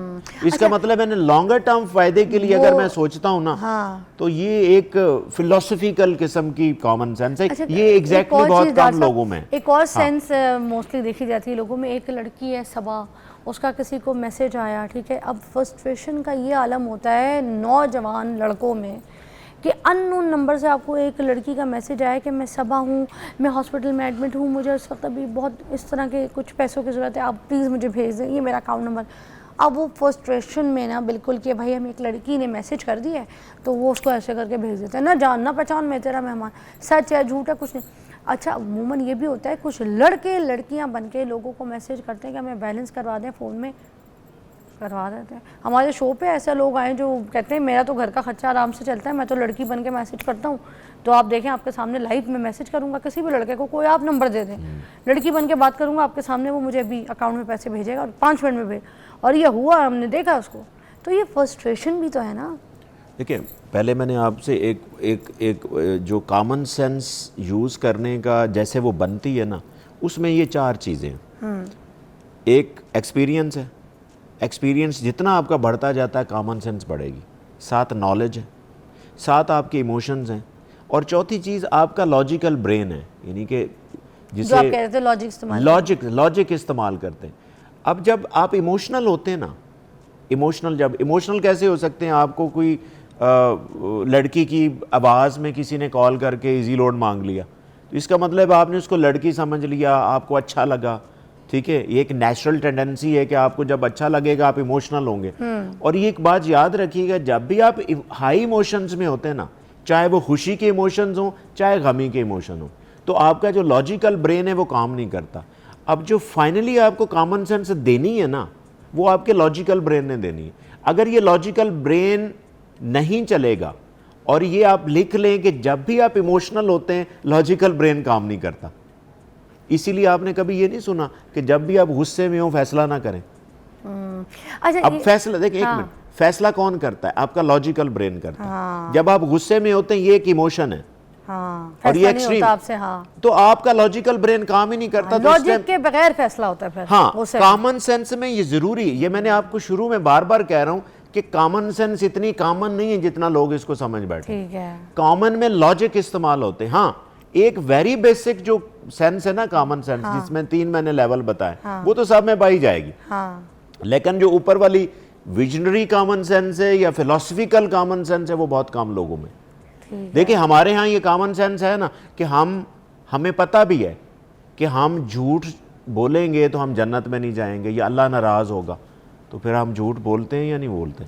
اس کا مطلب ہے لانگر ٹرم فائدے کے لیے اگر میں سوچتا ہوں نا, تو یہ ایک فلسفیکل قسم کی کامن سینس ہے. یہ ایگزیکٹلی بہت کم لوگوں میں. ایک اور سینس موسٹلی دیکھی جاتی ہے لوگوں میں. ایک لڑکی ہے صبا, اس کا کسی کو میسج آیا, ٹھیک ہے. اب فرسٹریشن کا یہ عالم ہوتا ہے نوجوان لڑکوں میں کہ ان نون نمبر سے آپ کو ایک لڑکی کا میسج آیا کہ میں صبا ہوں, میں ہاسپٹل میں ایڈمٹ ہوں, مجھے اس وقت ابھی بہت اس طرح کے کچھ پیسوں کی ضرورت ہے, آپ پلیز مجھے بھیج دیں, یہ میرا اکاؤنٹ نمبر. اب وہ فرسٹریشن میں نا بالکل کہ بھائی ہم ایک لڑکی نے میسج کر دیا ہے, تو وہ اس کو ایسے کر کے بھیج دیتا ہے, نہ جان نہ پہچان, میں تیرا مہمان, سچ ہے جھوٹ ہے کچھ نہیں. اچھا عموماً یہ بھی ہوتا ہے کچھ لڑکے لڑکیاں بن کے لوگوں کو میسج کرتے ہیں کہ ہمیں بیلنس کروا دیں فون میں, کروا دیتے ہیں. ہمارے شو پہ ایسے لوگ آئے جو کہتے ہیں میرا تو گھر کا خرچہ آرام سے چلتا ہے, میں تو لڑکی بن کے میسج کرتا ہوں. تو آپ دیکھیں آپ کے سامنے لائیو میں میسج کروں گا کسی بھی لڑکے کو, کوئی آپ نمبر دے دیں, لڑکی بن کے بات کروں گا آپ کے سامنے, وہ مجھے ابھی اکاؤنٹ میں پیسے بھیجے گا اور 5 منٹ میں بھیج, اور یہ ہوا, ہم نے دیکھا اس کو. تو یہ فرسٹریشن بھی تو ہے نا. دیکھیں پہلے میں نے آپ سے ایک جو کامن سینس یوز کرنے کا جیسے وہ بنتی ہے نا, اس میں یہ 4 چیزیں ہیں. ایک ایکسپیرینس ہے, ایکسپیرینس جتنا آپ کا بڑھتا جاتا ہے کامن سینس بڑھے گی. 7 نالج ہے, 7 آپ کے ایموشنز ہیں, اور چوتھی چیز آپ کا لاجیکل برین ہے, یعنی کہ جو آپ کہہ رہے تھے لاجک استعمال کرتے ہیں. اب جب آپ ایموشنل ہوتے ہیں نا, ایموشنل کیسے ہو سکتے ہیں؟ آپ کو کوئی لڑکی کی آواز میں کسی نے کال کر کے ایزی لوڈ مانگ لیا, تو اس کا مطلب آپ نے اس کو لڑکی سمجھ لیا, آپ کو اچھا لگا, ٹھیک ہے. یہ ایک نیچرل ٹینڈنسی ہے کہ آپ کو جب اچھا لگے گا آپ ایموشنل ہوں گے. اور یہ ایک بات یاد رکھیے گا, جب بھی آپ ہائی ایموشنز میں ہوتے ہیں نا, چاہے وہ خوشی کے ایموشنز ہوں چاہے غمی کے ایموشن ہوں, تو آپ کا جو لاجیکل برین ہے وہ کام نہیں کرتا. اب جو فائنلی آپ کو کامن سینس دینی ہے نا, وہ آپ کے لاجیکل برین نے دینی ہے. اگر یہ لاجیکل برین نہیں چلے گا, اور یہ آپ لکھ لیں کہ جب بھی آپ ایموشنل ہوتے ہیں لاجیکل برین کام نہیں کرتا. اسی لیے آپ نے کبھی یہ نہیں سنا کہ جب بھی آپ غصے میں ہوں فیصلہ نہ کریں. اب فیصلہ دیکھیں, ایک منٹ, فیصلہ کون کرتا ہے؟ آپ کا لاجیکل برین کرتا ہے. جب آپ غصے میں ہوتے ہیں یہ ایک ایموشن ہے, اور یہ ایکسٹریم, تو آپ کا لاجیکل برین کام ہی نہیں کرتا. لاجک کے بغیر فیصلہ ہوتا ہے پھر. ہاں, کامن سینس میں یہ ضروری, یہ میں نے آپ کو شروع میں بار بار کہہ رہا ہوں کہ کامن سینس اتنی کامن نہیں ہے جتنا لوگ اس کو سمجھ بیٹھے. ٹھیک ہے. کامن میں لاجک استعمال ہوتے ہیں. ہاں ایک ویری بیسک جو سینس ہے نا کامن سینس, جس میں 3 میں نے لیول بتائے, وہ تو سب میں پائی جائے گی. لیکن جو اوپر والی ویژنری کامن سینس ہے یا فلسفیکل کامن سینس ہے وہ بہت کم لوگوں میں. دیکھیں ہمارے ہاں یہ کامن سینس ہے نا کہ ہمیں پتہ بھی ہے کہ ہم جھوٹ بولیں گے تو ہم جنت میں نہیں جائیں گے یا اللہ ناراض ہوگا, تو پھر ہم جھوٹ بولتے ہیں یا نہیں بولتے.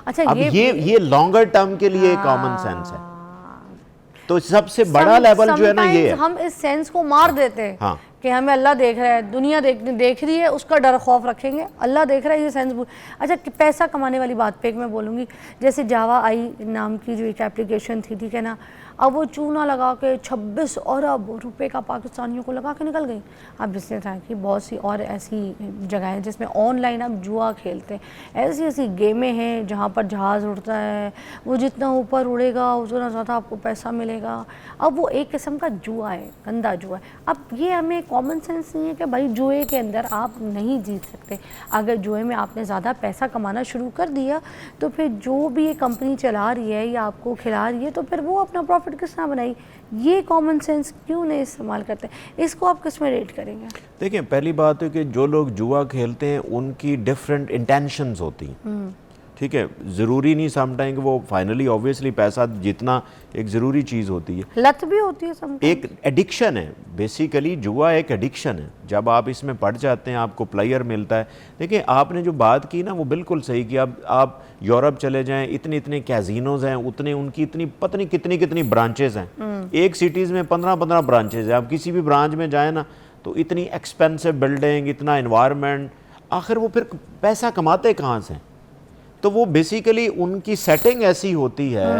اچھا اب یہ لانگر ٹرم کے لیے کامن سینس ہے. تو سب سے بڑا لیول جو ہے نا یہ ہے. ہم اس سینس کو مار دیتے ہیں کہ ہمیں اللہ دیکھ رہا ہے, دنیا دیکھ رہی ہے, اس کا ڈر خوف رکھیں گے, اللہ دیکھ رہا ہے, یہ سینس. اچھا پیسہ کمانے والی بات پہ ایک میں بولوں گی, جیسے جاوا آئی نام کی جو ایک اپلیکیشن تھی, ٹھیک ہے نا, اب وہ چونا لگا کے 26 ارب روپے کا پاکستانیوں کو لگا کے نکل گئی. اب اس نے کہا کہ بہت سی اور ایسی جگہیں ہیں جس میں آن لائن اب جوا کھیلتے ہیں, ایسی گیمیں ہیں جہاں پر جہاز اڑتا ہے, وہ جتنا اوپر اڑے گا اتنا زیادہ آپ کو پیسہ ملے گا. اب وہ ایک قسم کا جوا ہے, گندا جوا ہے. اب یہ ہمیں کامن سینس نہیں ہے کہ بھائی جوئے کے اندر آپ نہیں جیت سکتے. اگر جوئے میں آپ نے زیادہ پیسہ کمانا شروع کر دیا تو پھر جو بھی یہ کمپنی چلا رہی ہے یا آپ کو کھلا رہی ہے تو پھر وہ اپنا پروفٹ کس طرح بنائی. یہ کامن سینس کیوں نہیں استعمال کرتے, اس کو آپ کس میں ریٹ کریں گے؟ دیکھیں پہلی بات ہے کہ جو لوگ جوا کھیلتے ہیں ان کی ڈیفرنٹ انٹینشنز ہوتی ہیں. ٹھیک ہے, ضروری نہیں سم ٹائم کہ وہ فائنلی آبویسلی پیسہ جتنا ایک ضروری چیز ہوتی ہے, لت بھی ہوتی ہے سم ٹائم. ایک ایڈکشن ہے بیسیکلی, جوا ایک ایڈکشن ہے. جب آپ اس میں پڑ جاتے ہیں آپ کو پلیئر ملتا ہے. دیکھیں آپ نے جو بات کی نا وہ بالکل صحیح کی. اب آپ یورپ چلے جائیں, اتنے کیزینوز ہیں, ان کی اتنی پتہ نہیں کتنی برانچز ہیں. ایک سٹیز میں 15 برانچز ہیں. آپ کسی بھی برانچ میں جائیں نا تو اتنی ایکسپینسو بلڈنگ, اتنا انوائرمنٹ, آخر وہ پھر پیسہ کماتے کہاں سے؟ تو وہ بیسیکلی ان کی سیٹنگ ایسی ہوتی ہے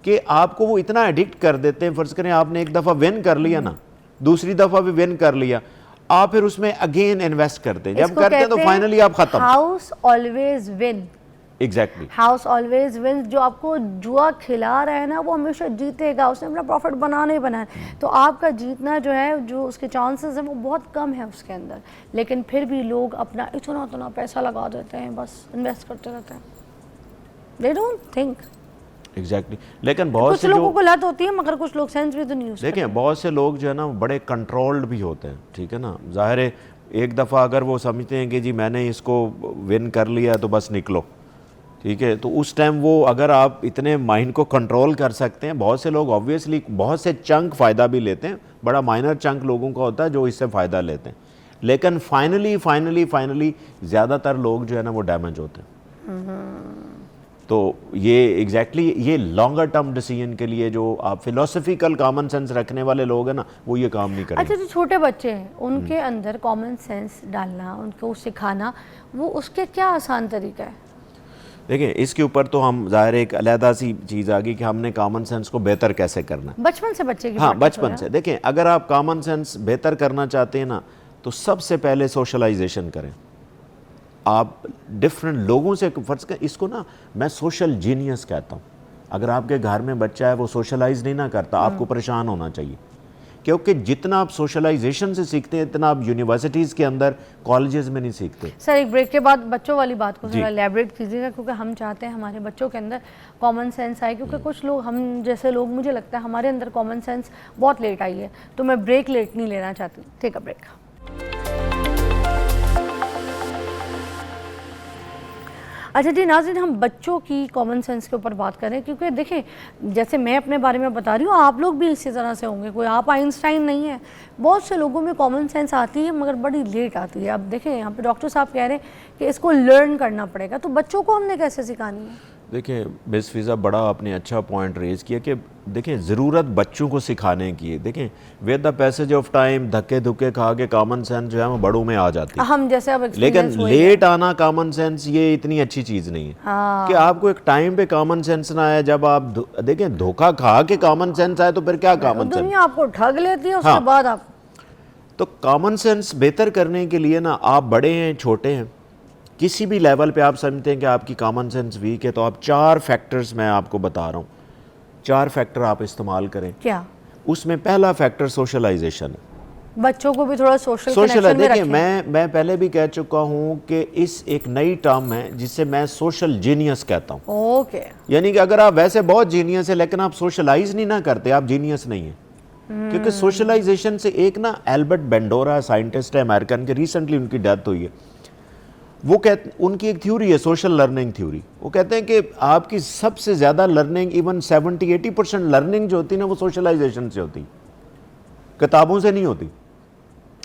کہ آپ کو وہ اتنا ایڈکٹ کر دیتے ہیں. فرض کریں آپ نے ایک دفعہ ون کر لیا نا, دوسری دفعہ بھی ون کر لیا, آپ پھر اس میں اگین انویسٹ کرتے ہیں. جب کرتے ہیں تو فائنلی آپ ختم. House always one. Exactly, house always one. جو آپ کو جوا کھلا رہا ہے نا وہ ہمیشہ جیتے گا, اس نے اپنا پروفٹ بنانا ہی بنانا ہے. تو آپ کا جیتنا جو ہے, جو اس کے چانسز ہیں وہ بہت کم ہے اس کے اندر. لیکن پھر بھی لوگ اپنا اتنا پیسہ لگا دیتے ہیں, بس انویسٹ کرتے رہتے ہیں. They don't think. ایگزیکٹلی. لیکن بہت کچھ لوگوں کو لت ہوتی ہے مگر کچھ لوگ سینس بھی تو نہیں یوز کرتے. دیکھیں بہت سے لوگ جو ہے نا بڑے کنٹرولڈ بھی ہوتے ہیں. ٹھیک ہے نا, ظاہر ہے ایک دفعہ اگر وہ سمجھتے ہیں کہ جی میں نے اس کو ون کر لیا تو بس نکلو, ٹھیک ہے, تو اس ٹائم وہ اگر آپ اتنے مائنڈ کو کنٹرول کر سکتے ہیں. بہت سے لوگ آبویسلی بہت سے چنک فائدہ بھی لیتے ہیں, بڑا مائنر چنک لوگوں کا ہوتا ہے جو اس سے فائدہ لیتے ہیں. لیکن فائنلی زیادہ تر لوگ جو ہے نا وہ ڈیمیج ہوتے ہیں. تو یہ ایگزیکٹلی یہ لانگر ٹرم ڈیسیژن کے لیے جو آپ فلسفیکل کامن سینس رکھنے والے لوگ ہیں نا وہ یہ کام نہیں کریں. اچھا جو چھوٹے بچے ہیں ان کے اندر کامن سینس ڈالنا, ان کو سکھانا, وہ اس کے کیا آسان طریقہ ہے؟ دیکھیں اس کے اوپر تو ہم ظاہر ایک علیحدہ سی چیز آ گئی کہ ہم نے کامن سینس کو بہتر کیسے کرنا ہے. بچپن سے بچے کی, ہاں بچپن سے. دیکھیں اگر آپ کامن سینس بہتر کرنا چاہتے ہیں نا تو سب سے پہلے سوشلائزیشن کریں. آپ ڈفرینٹ لوگوں سے, فرض کریں اس کو نا میں سوشل جینیس کہتا ہوں. اگر آپ کے گھر میں بچہ ہے وہ سوشلائز نہیں نہ کرتا, آپ کو پریشان ہونا چاہیے, کیونکہ جتنا آپ سوشلائزیشن سے سیکھتے ہیں اتنا آپ یونیورسٹیز کے اندر, کالجز میں نہیں سیکھتے. سر ایک بریک کے بعد بچوں والی بات کو ذرا الیبریٹ کیجیے گا, کیونکہ ہم چاہتے ہیں ہمارے بچوں کے اندر کامن سینس آئے, کیونکہ کچھ لوگ ہم جیسے لوگ, مجھے لگتا ہے ہمارے اندر کامن سینس بہت لیٹ آئی ہے. تو میں بریک لیٹ نہیں لینا چاہتی. ٹیک اے بریک. اچھا جی ناظرین, ہم بچوں کی کامن سینس کے اوپر بات کریں, کیونکہ دیکھیں جیسے میں اپنے بارے میں بتا رہی ہوں, آپ لوگ بھی اسی طرح سے ہوں گے. کوئی آپ آئنسٹائن نہیں ہے. بہت سے لوگوں میں کامن سینس آتی ہے مگر بڑی لیٹ آتی ہے. اب دیکھیں یہاں پہ ڈاکٹر صاحب کہہ رہے ہیں کہ اس کو لرن کرنا پڑے گا, تو بچوں کو ہم نے کیسے سکھانی ہے؟ دیکھیں مس فضا بڑا آپ نے اچھا پوائنٹ ریز کیا کہ دیکھیں ضرورت بچوں کو سکھانے کی ہے. دیکھیں with the passage of time دھکے دھکے کھا کے کامن سینس جو ہے وہ بڑوں میں آ جاتی ہے. ہم جیسے اب لیکن لیٹ آنا کامن سینس یہ اتنی اچھی چیز نہیں ہے کہ آپ کو ایک ٹائم پہ کامن سینس نہ آئے. جب آپ دیکھیں دھوکہ کھا کے کامن سینس آئے تو پھر کیا کامن سینس, دنیا آپ کو ٹھگ لیتی ہے, اس کے بعد آپ تو کامن سینس بہتر کرنے کے لیے نا آپ بڑے ہیں چھوٹے ہیں کسی بھی لیول پہ آپ سمجھتے ہیں کہ آپ کی کامن سینس ویک ہے تو آپ 4 فیکٹرز میں آپ کو بتا رہا ہوں, 4 فیکٹر آپ استعمال کریں. کیا؟ اس میں پہلا فیکٹر سوشلائزیشن ہے. بچوں کو بھی تھوڑا سوشل سوشل ہے. کنیکشن میں دیکھیں رکھیں. میں پہلے بھی کہہ چکا ہوں کہ اس ایک نئی ٹرم ہے جسے میں سوشل جینیس کہتا ہوں. اوکے. یعنی کہ اگر آپ ویسے بہت جینیس ہیں لیکن آپ سوشلائز نہیں نہ کرتے, آپ جینیس نہیں ہیں. کیونکہ سوشلائزیشن سے ایک نا ایلبرٹ بینڈورا سائنٹسٹ ہے امریکن کے, ریسنٹلی ان کی ڈیتھ ہوئی ہے. وہ ان کی ایک تھیوری ہے سوشل لرننگ تھیوری. وہ کہتے ہیں کہ آپ کی سب سے زیادہ لرننگ, ایون 70-80% لرننگ جو ہوتی ہے نا وہ سوشلائزیشن سے ہوتی, کتابوں سے نہیں ہوتی.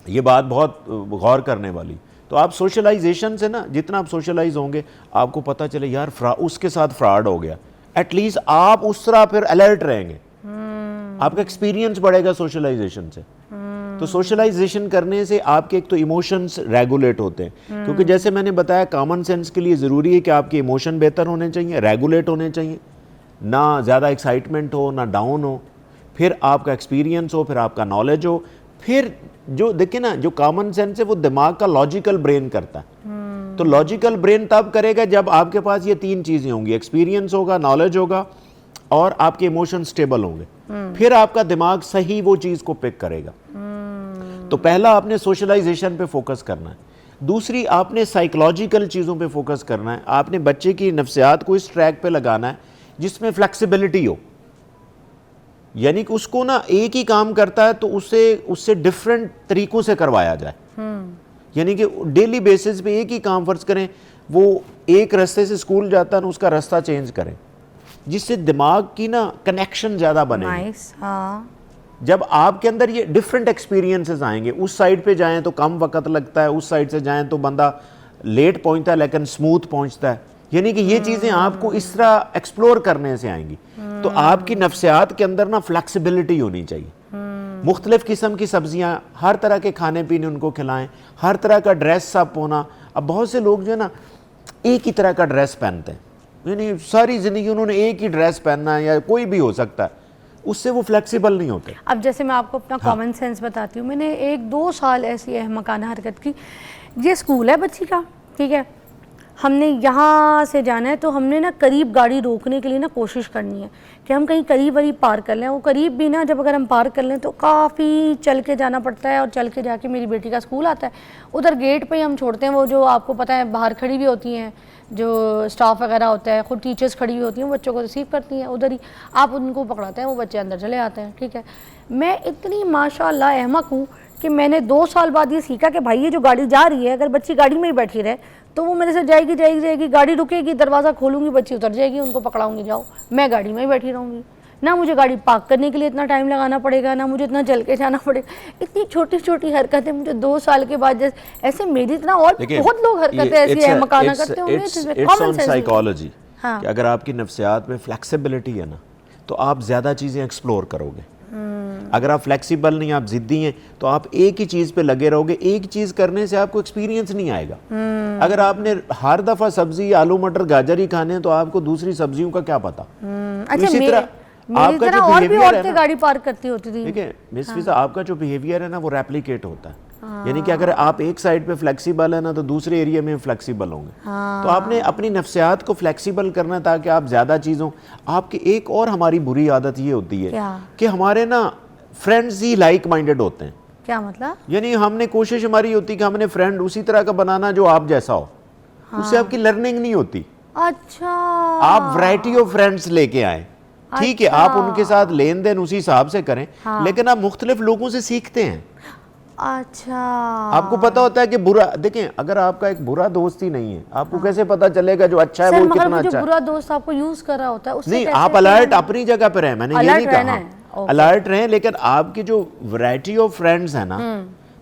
یہ بات بہت غور کرنے والی. تو آپ سوشلائزیشن سے نا جتنا آپ سوشلائز ہوں گے آپ کو پتہ چلے یار اس کے ساتھ فراڈ ہو گیا, ایٹ لیسٹ آپ اس طرح پھر الرٹ رہیں گے, آپ کا ایکسپیرینس بڑھے گا سوشلائزیشن سے. تو سوشلائزیشن کرنے سے آپ کے ایک تو ایموشنز ریگولیٹ ہوتے ہیں, کیونکہ جیسے میں نے بتایا کامن سینس کے لیے ضروری ہے کہ آپ کے ایموشن بہتر ہونے چاہیے, ریگولیٹ ہونے چاہیے, نہ زیادہ ایکسائٹمنٹ ہو نہ ڈاؤن ہو, پھر آپ کا ایکسپیرینس ہو, پھر آپ کا نالج ہو. پھر جو دیکھیں نا جو کامن سینس ہے وہ دماغ کا لاجیکل برین کرتا ہے. تو لاجیکل برین تب کرے گا جب آپ کے پاس یہ تین چیزیں ہوں گی, ایکسپیرینس ہوگا, نالج ہوگا اور آپ کے ایموشن سٹیبل ہوں گے. پھر آپ کا دماغ صحیح وہ چیز کو پک کرے گا. تو پہلا آپ نے سوشلائزیشن پہ فوکس کرنا ہے. دوسری آپ نے سائیکلوجیکل چیزوں پہ فوکس کرنا ہے. آپ نے بچے کی نفسیات کو اس ٹریک پہ لگانا ہے جس میں فلیکسیبلٹی ہو, یعنی کہ اس کو نا ایک ہی کام کرتا ہے تو اس سے ڈیفرنٹ طریقوں سے کروایا جائے. یعنی کہ ڈیلی بیسس پہ ایک ہی کام فرض کریں, وہ ایک رستے سے اسکول جاتا ہے نا اس کا رستہ چینج کریں, جس سے دماغ کی نا کنیکشن زیادہ بنے گی. جب آپ کے اندر یہ ڈیفرنٹ ایکسپیرینسز آئیں گے, اس سائڈ پہ جائیں تو کم وقت لگتا ہے, اس سائڈ سے جائیں تو بندہ لیٹ پہنچتا ہے لیکن سموتھ پہنچتا ہے. یعنی کہ یہ چیزیں آپ کو اس طرح ایکسپلور کرنے سے آئیں گی. تو آپ کی نفسیات کے اندر نا فلیکسیبلٹی ہونی چاہیے. مختلف قسم کی سبزیاں, ہر طرح کے کھانے پینے ان کو کھلائیں, ہر طرح کا ڈریس اپ ہونا. اب بہت سے لوگ جو ہے نا ایک ہی طرح کا ڈریس پہنتے ہیں, یعنی ساری زندگی انہوں نے ایک ہی ڈریس پہننا ہے یا کوئی بھی ہو سکتا ہے, اس سے وہ فلیکسیبل نہیں ہوتے. اب جیسے میں آپ کو اپنا کامن سینس بتاتی ہوں, میں نے 1-2 سال ایسی احمقانہ حرکت کی. یہ اسکول ہے بچی کا, ٹھیک ہے, ہم نے یہاں سے جانا ہے تو ہم نے نا قریب گاڑی روکنے کے لیے نا کوشش کرنی ہے کہ ہم کہیں قریب پارک کر لیں. وہ قریب بھی نا جب اگر ہم پارک کر لیں تو کافی چل کے جانا پڑتا ہے, اور چل کے جا کے میری بیٹی کا اسکول آتا ہے. ادھر گیٹ پہ ہی ہم چھوڑتے ہیں, وہ جو آپ کو پتہ ہے باہر کھڑی بھی ہوتی ہیں جو اسٹاف وغیرہ ہوتا ہے, خود ٹیچرز کھڑی ہوئی ہوتی ہیں, وہ بچوں کو ریسیو کرتی ہیں ادھر ہی, آپ ان کو پکڑاتے ہیں, وہ بچے اندر چلے آتے ہیں. ٹھیک ہے, میں اتنی ماشاء اللہ احمق ہوں کہ میں نے 2 سال بعد یہ سیکھا کہ بھائی یہ جو گاڑی جا رہی ہے اگر بچی گاڑی میں ہی بیٹھی رہے تو وہ میرے سے جائے گی, گاڑی رکے گی, دروازہ کھولوں گی, بچی اتر جائے گی, ان کو پکڑاؤں گی, جاؤ, میں گاڑی میں ہی بیٹھی رہوں گی. نہ مجھے گاڑی پارک کرنے کے لیے اتنا ٹائم لگانا پڑے گا, نہ مجھے اتنا چل کے جانا پڑے گا. اتنی چھوٹی چھوٹی حرکتیں مجھے 2 سال کے بعد ایسے میری اتنا, اور بہت لوگ حرکتیں ایسی احمقانہ کرتے ہوں گے. کامن سائیکالوجی کہ اگر آپ کی نفسیات میں فلیکسیبلٹی ہے نا تو آپ زیادہ چیزیں ایکسپلور کرو گے. اگر آپ فلیکسیبل نہیں, آپ ضدی ہیں, تو آپ ایک ہی چیز پہ لگے رہو گے. ایک چیز کرنے سے آپ کو ایکسپیرینس نہیں آئے گا. اگر آپ نے ہر دفعہ سبزی آلو مٹر گاجر ہی کھانے ہیں تو آپ کو دوسری سبزیوں کا کیا پتا. اسی طرح آپ کا جو بیہیویئر ہے نا, گاڑی پارک کرتی ہوتی تھی, ٹھیک ہے مس فضا, آپ کا جو بیہیویئر ہے نا وہ ریپلیکیٹ ہوتا ہے. یعنی کہ اگر آپ ایک سائڈ پہ فلیکسیبل ہے نا تو دوسرے ایریا میں فلیکسیبل ہوں گے. تو آپ نے اپنی نفسیات کو فلیکسیبل کرنا تاکہ آپ زیادہ چیزوں. آپ کی ایک اور ہماری بری عادت یہ ہوتی ہے کہ ہمارے نا فرینڈز ہی لائک مائنڈڈ ہوتے ہیں. کیا مطلب؟ یعنی ہم نے کوشش ہماری ہوتی کہ ہم نے فرینڈ اسی طرح کا بنانا جو آپ جیسا ہو. اس سے آپ کی لرننگ نہیں ہوتی. اچھا, آپ ورائٹی آف فرینڈز لے کے آئیں, ٹھیک ہے, آپ ان کے ساتھ لین دین اسی حساب سے کریں, لیکن آپ مختلف لوگوں سے سیکھتے ہیں. اچھا, آپ کو پتا ہوتا ہے کہ برا, دیکھیں اگر آپ کا ایک برا دوست ہی نہیں ہے آپ کو کیسے پتا چلے گا جو اچھا ہے وہ کتنا اچھا ہے. برا دوست آپ کو یوز کر رہا ہوتا ہے اس سے نہیں, آپ الرٹ اپنی جگہ پہ رہیں, میں نے یہ نہیں کہا الرٹ رہیں, لیکن آپ کی جو ورائٹی آف فرینڈز ہیں نا,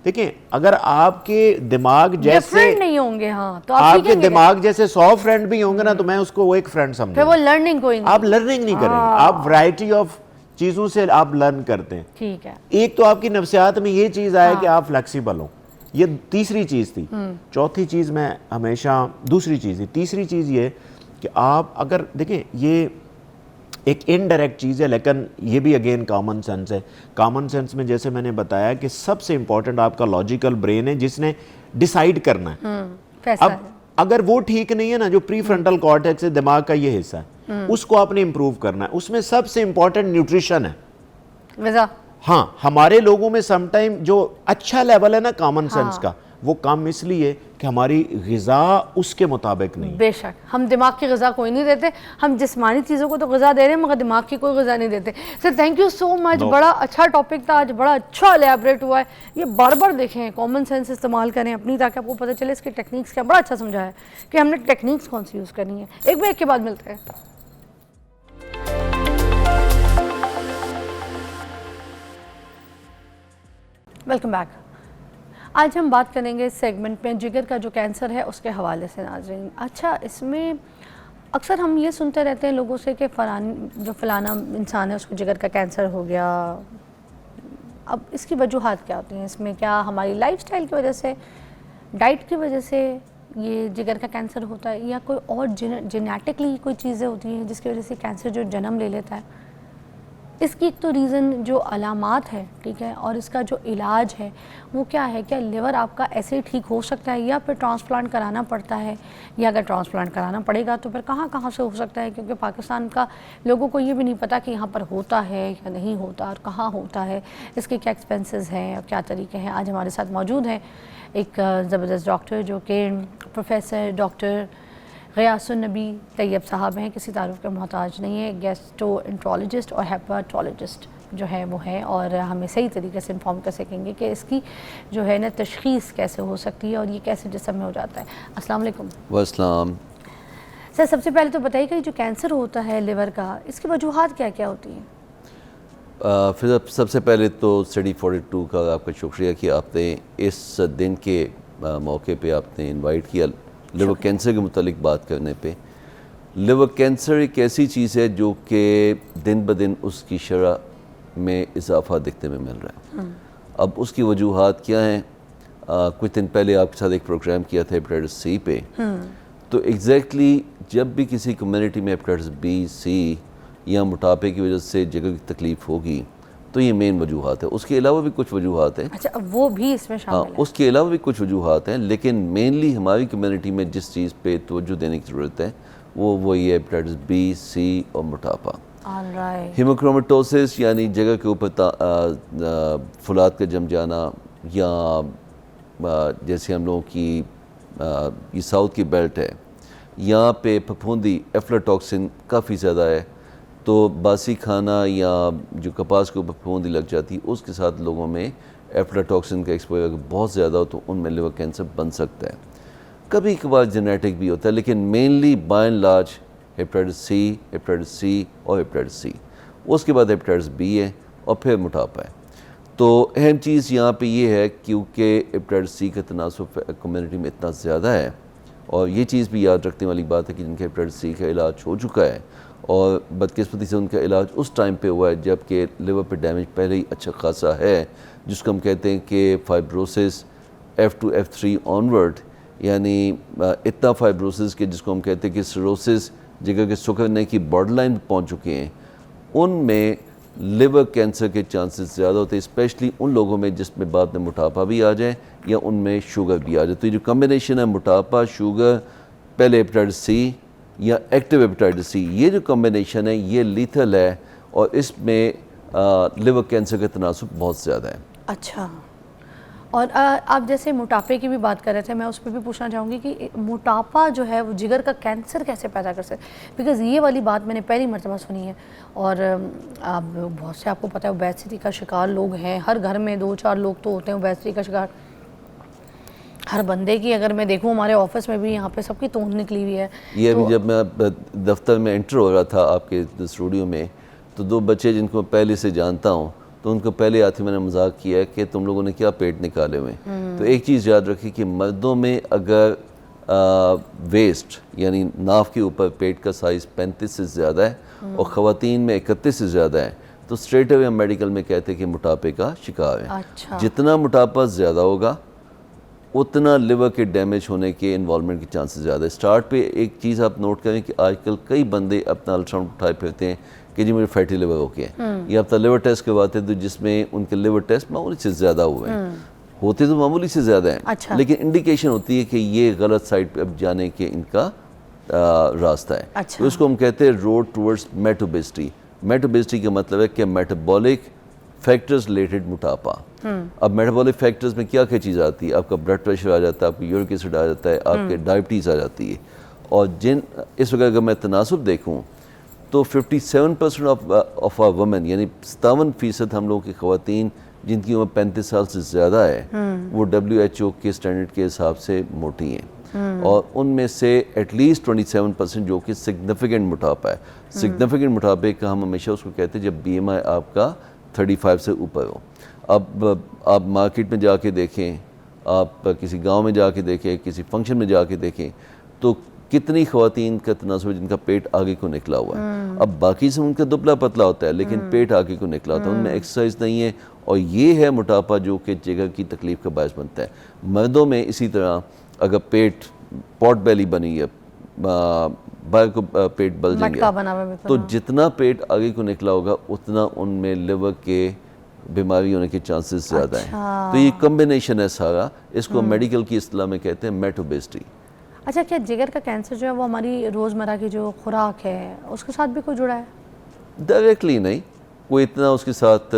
دیکھیں اگر آپ کے دماغ جیسے نہیں ہوں گے, ہاں تو آپ کے دماغ جیسے 100 فرینڈ بھی ہوں گے نا تو میں اس کو وہ ایک فرینڈ سمجھوں گا. وہ لرننگ کوئی نہیں, آپ لرننگ نہیں کریں گے, آپ ورائٹی آف چیزوں سے آپ لرن کرتے ہیں. ٹھیک ہے, ایک تو آپ کی نفسیات میں یہ چیز آئے کہ آپ فلیکسیبل ہوں, یہ تیسری چیز تھی. چوتھی چیز میں ہمیشہ دوسری چیز تھی, تیسری چیز یہ کہ آپ اگر دیکھیں یہ ایک انڈائریکٹ چیز ہے لیکن یہ بھی اگین کامن سینس ہے. کامن سینس میں جیسے میں نے بتایا کہ سب سے امپورٹنٹ آپ کا لاجیکل برین ہے جس نے ڈیسائیڈ کرنا ہے. اب اگر وہ ٹھیک نہیں ہے نا, جو پری فرنٹل کارٹیکس ہے دماغ کا یہ حصہ ہے, اس کو آپ نے امپروو کرنا ہے. اس میں سب سے امپورٹنٹ نیوٹریشن ہے, غذا. ہاں ہمارے لوگوں میں سم ٹائم جو اچھا لیول ہے نا کامن سینس کا وہ کم اس لیے کہ ہماری غذا اس کے مطابق نہیں. بے شک ہم دماغ کی غذا کوئی نہیں دیتے, ہم جسمانی چیزوں کو تو غذا دے رہے ہیں مگر دماغ کی کوئی غذا نہیں دیتے. سر تھینک یو سو مچ, بڑا اچھا ٹاپک تھا آج, بڑا اچھا الیبریٹ ہوا ہے. یہ بار بار دیکھیں, کامن سینس استعمال کریں اپنی تاکہ آپ کو پتہ چلے اس کی ٹیکنیکس کیا. بڑا اچھا سمجھا ہے کہ ہم نے ٹیکنیکس کون سی یوز کرنی ہے. ایک بریک کے بعد ملتے ہیں. Welcome back. آج ہم بات کریں گے اس سیگمنٹ میں جگر کا جو کینسر ہے اس کے حوالے سے. ناظرین اچھا, اس میں اکثر ہم یہ سنتے رہتے ہیں لوگوں سے کہ فلانا انسان ہے اس کو جگر کا کینسر ہو گیا. اب اس کی وجوہات کیا ہوتی ہیں؟ اس میں کیا ہماری لائف سٹائل کی وجہ سے, ڈائٹ کی وجہ سے یہ جگر کا کینسر ہوتا ہے, یا کوئی اور جینیٹکلی کوئی چیزیں ہوتی ہیں جس کی وجہ سے کینسر جو جنم لے لیتا ہے؟ اس کی ایک تو ریزن جو علامات ہے, ٹھیک ہے, اور اس کا جو علاج ہے وہ کیا ہے. کیا لیور آپ کا ایسے ہی ٹھیک ہو سکتا ہے یا پھر ٹرانسپلانٹ کرانا پڑتا ہے, یا اگر ٹرانسپلانٹ کرانا پڑے گا تو پھر کہاں کہاں سے ہو سکتا ہے؟ کیونکہ پاکستان کا لوگوں کو یہ بھی نہیں پتہ کہ یہاں پر ہوتا ہے یا نہیں ہوتا اور کہاں ہوتا ہے, اس کے کیا ایکسپینسز ہیں اور کیا طریقے ہیں. آج ہمارے ساتھ موجود ہیں ایک زبردست ڈاکٹر جو کہ پروفیسر ڈاکٹر غیاث النبی طیب صاحب ہیں, کسی تعارف کے محتاج نہیں ہے. گیسٹو انٹرولوجسٹ اور ہیپاٹولوجسٹ جو ہے وہ ہیں, اور ہمیں صحیح طریقے سے انفارم کر سکیں گے کہ اس کی جو ہے نا تشخیص کیسے ہو سکتی ہے اور یہ کیسے جسم میں ہو جاتا ہے. السلام علیکم. والسلام. سر سب سے پہلے تو بتائیے کہ جو کینسر ہوتا ہے لیور کا, اس کی وجوہات کیا کیا ہوتی ہیں؟ پھر سب سے پہلے تو اسٹڈی 42 کا آپ کا شکریہ کہ آپ نے اس دن کے موقع پہ آپ نے انوائٹ کیا لیور کینسر کے متعلق بات کرنے پہ. لیور کینسر ایک ایسی چیز ہے جو کہ دن بدن اس کی شرح میں اضافہ دیکھنے میں مل رہا ہے. اب اس کی وجوہات کیا ہیں؟ کچھ دن پہلے آپ کے ساتھ ایک پروگرام کیا تھا ہیپیٹائٹس سی پہ, تو ایگزیکٹلی جب بھی کسی کمیونٹی میں ہیپیٹائٹس بی, سی یا موٹاپے کی وجہ سے جگر کی تکلیف ہوگی تو یہ مین وجوہات ہے. اس کے علاوہ بھی کچھ وجوہات ہیں. اچھا, وہ بھی اس میں شامل ہے؟ اس کے علاوہ بھی کچھ وجوہات ہیں, لیکن مینلی ہماری کمیونٹی میں جس چیز پہ توجہ دینے کی ضرورت ہے وہی ہے ہیپیٹائٹس بی, سی اور موٹاپا. ہیموکرومیٹوسس یعنی جگہ کے اوپر فولاد کا جم جانا, یا جیسے ہم لوگوں کی یہ ساؤتھ کی بیلٹ ہے, یہاں پہ پھپھوندی ایفلاٹاکسن کافی زیادہ ہے, تو باسی کھانا یا جو کپاس کے اوپر پھپھوندی لگ جاتی ہے اس کے ساتھ لوگوں میں ایفلاٹاکسن کا ایکسپوجر بہت زیادہ ہو تو ان میں لیور کینسر بن سکتا ہے. کبھی کبھار جینیٹک بھی ہوتا ہے, لیکن mainly by and large hepatitis C اور ہیپیٹائٹس سی. اس کے بعد ہیپیٹائٹس بی ہے اور پھر موٹاپا ہے. تو اہم چیز یہاں پہ یہ ہے کیونکہ ہیپیٹائٹس سی کا تناسب کمیونٹی میں اتنا زیادہ ہے, اور یہ چیز بھی یاد رکھنے والی بات ہے کہ جن کے ہیپیٹائٹس سی کا علاج ہو چکا ہے اور بدقسمتی سے ان کا علاج اس ٹائم پہ ہوا ہے جب کہ لیور پہ ڈیمیج پہلے ہی اچھا خاصا ہے, جس کو ہم کہتے ہیں کہ فائبروسس F2 F3 آنورڈ, یعنی اتنا فائبروسس کہ جس کو ہم کہتے ہیں کہ سروسس جگہ کے سکڑنے کی بارڈر لائن پہنچ چکے ہیں, ان میں لیور کینسر کے چانسز زیادہ ہوتے ہیں, اسپیشلی ان لوگوں میں جس میں بعد میں موٹاپا بھی آ جائے یا ان میں شوگر بھی آ جائے. تو یہ جو کمبینیشن ہے موٹاپا, شوگر, پہلے ہیپیٹائٹس سی یا ایکٹیو ہیپیٹائٹس سی, یہ جو کمبینیشن ہے یہ لیتھل ہے اور اس میں لیور کینسر کا تناسب بہت زیادہ ہے. اچھا, اور آپ جیسے موٹاپے کی بھی بات کر رہے تھے, میں اس پہ بھی پوچھنا چاہوں گی کہ موٹاپا جو ہے وہ جگر کا کینسر کیسے پیدا کر سکتے, بیکاز یہ والی بات میں نے پہلی مرتبہ سنی ہے. اور بہت سے آپ کو پتہ ہے اوبیسٹی کا شکار لوگ ہیں, ہر گھر میں 2-4 لوگ تو ہوتے ہیں اوبیسٹی کا شکار. ہر بندے کی اگر میں دیکھوں ہمارے آفس میں بھی یہاں پہ سب کی توند نکلی ہوئی ہے. یہ ابھی جب میں دفتر میں انٹر ہو رہا تھا آپ کے اسٹوڈیو میں, تو 2 بچے جن کو پہلے سے جانتا ہوں, تو ان کو پہلے آتے میں نے مذاق کیا ہے کہ تم لوگوں نے کیا پیٹ نکالے ہوئے ہیں. تو ایک چیز یاد رکھی کہ مردوں میں اگر ویسٹ یعنی ناف کے اوپر پیٹ کا سائز 35 سے زیادہ ہے اور خواتین میں 31 سے زیادہ ہے, تو اسٹریٹ اوے ہم میڈیکل میں کہتے ہیں کہ موٹاپے کا شکار ہے. جتنا موٹاپا زیادہ ہوگا اتنا لیور کے ڈیمیج ہونے کے انوالومنٹ کے چانسز زیادہ ہے. اسٹارٹ پہ ایک چیز آپ نوٹ کریں کہ آج کل کئی بندے اپنا الٹراساؤنڈ اٹھائے پھرتے ہیں کہ جی مجھے فیٹی لیور ہو گیا ہے, یا اپنا لیور ٹیسٹ کرواتے ہیں تو جس میں ان کے لیور ٹیسٹ معمولی سے زیادہ ہوئے ہیں, ہوتے تو معمولی سے زیادہ ہیں لیکن انڈیکیشن ہوتی ہے کہ یہ غلط سائڈ پہ اب جانے کے ان کا راستہ ہے. تو اس کو ہم کہتے ہیں روڈ ٹورڈز میٹابیسٹی. میٹابیسٹی کا مطلب ہے کہ میٹابولک فیکٹرز ریلیٹڈ موٹاپا. اب میٹابولک فیکٹرز میں کیا کیا چیز آتی ہے؟ آپ کا بلڈ پریشر آ جاتا ہے, آپ کا یورک ایسڈ آ جاتا ہے, آپ کے ڈائبٹیز آ جاتی ہے. اور اس وقت اگر میں تناسب دیکھوں تو 57% آف آر وومن, یعنی 57% ہم لوگوں کی خواتین جن کی عمر 35 سال سے زیادہ ہے, وہ WHO کے اسٹینڈرڈ کے حساب سے موٹی ہیں. اور ان میں سے ایٹ لیسٹ 27% جو کہ سگنیفیکنٹ موٹاپا ہے. سگنیفیکنٹ موٹاپے کا ہم ہمیشہ اس کو کہتے ہیں جب BMI آپ کا 35 سے اوپر ہو. اب آپ مارکیٹ میں جا کے دیکھیں, آپ کسی گاؤں میں جا کے دیکھیں, کسی فنکشن میں جا کے دیکھیں, تو کتنی خواتین کا تناسب ہے جن کا پیٹ آگے کو نکلا ہوا ہے. اب باقی سے ان کا دبلا پتلا ہوتا ہے لیکن پیٹ آگے کو نکلا ہوتا ہے, ان میں ایکسرسائز نہیں ہے, اور یہ ہے موٹاپا جو کہ جگر کی تکلیف کا باعث بنتا ہے. مردوں میں اسی طرح اگر پیٹ پاٹ بیلی بنی ہے, باہر کو پیٹ بلجنگ ہے, تو جتنا پیٹ آگے کو نکلا ہوگا اتنا ان میں لیور کے بیماری ہونے کے چانسز زیادہ ہیں. تو یہ کمبینیشن ہے سارا, اس کو میڈیکل کی اصطلاح میں کہتے ہیں میٹ اوبیسٹی. اچھا, کیا جگر کا کینسر جو ہے وہ ہماری روزمرہ کی جو خوراک ہے اس کے ساتھ بھی کوئی جڑا ہے؟ ڈائریکٹلی نہیں, کوئی اتنا اس کے ساتھ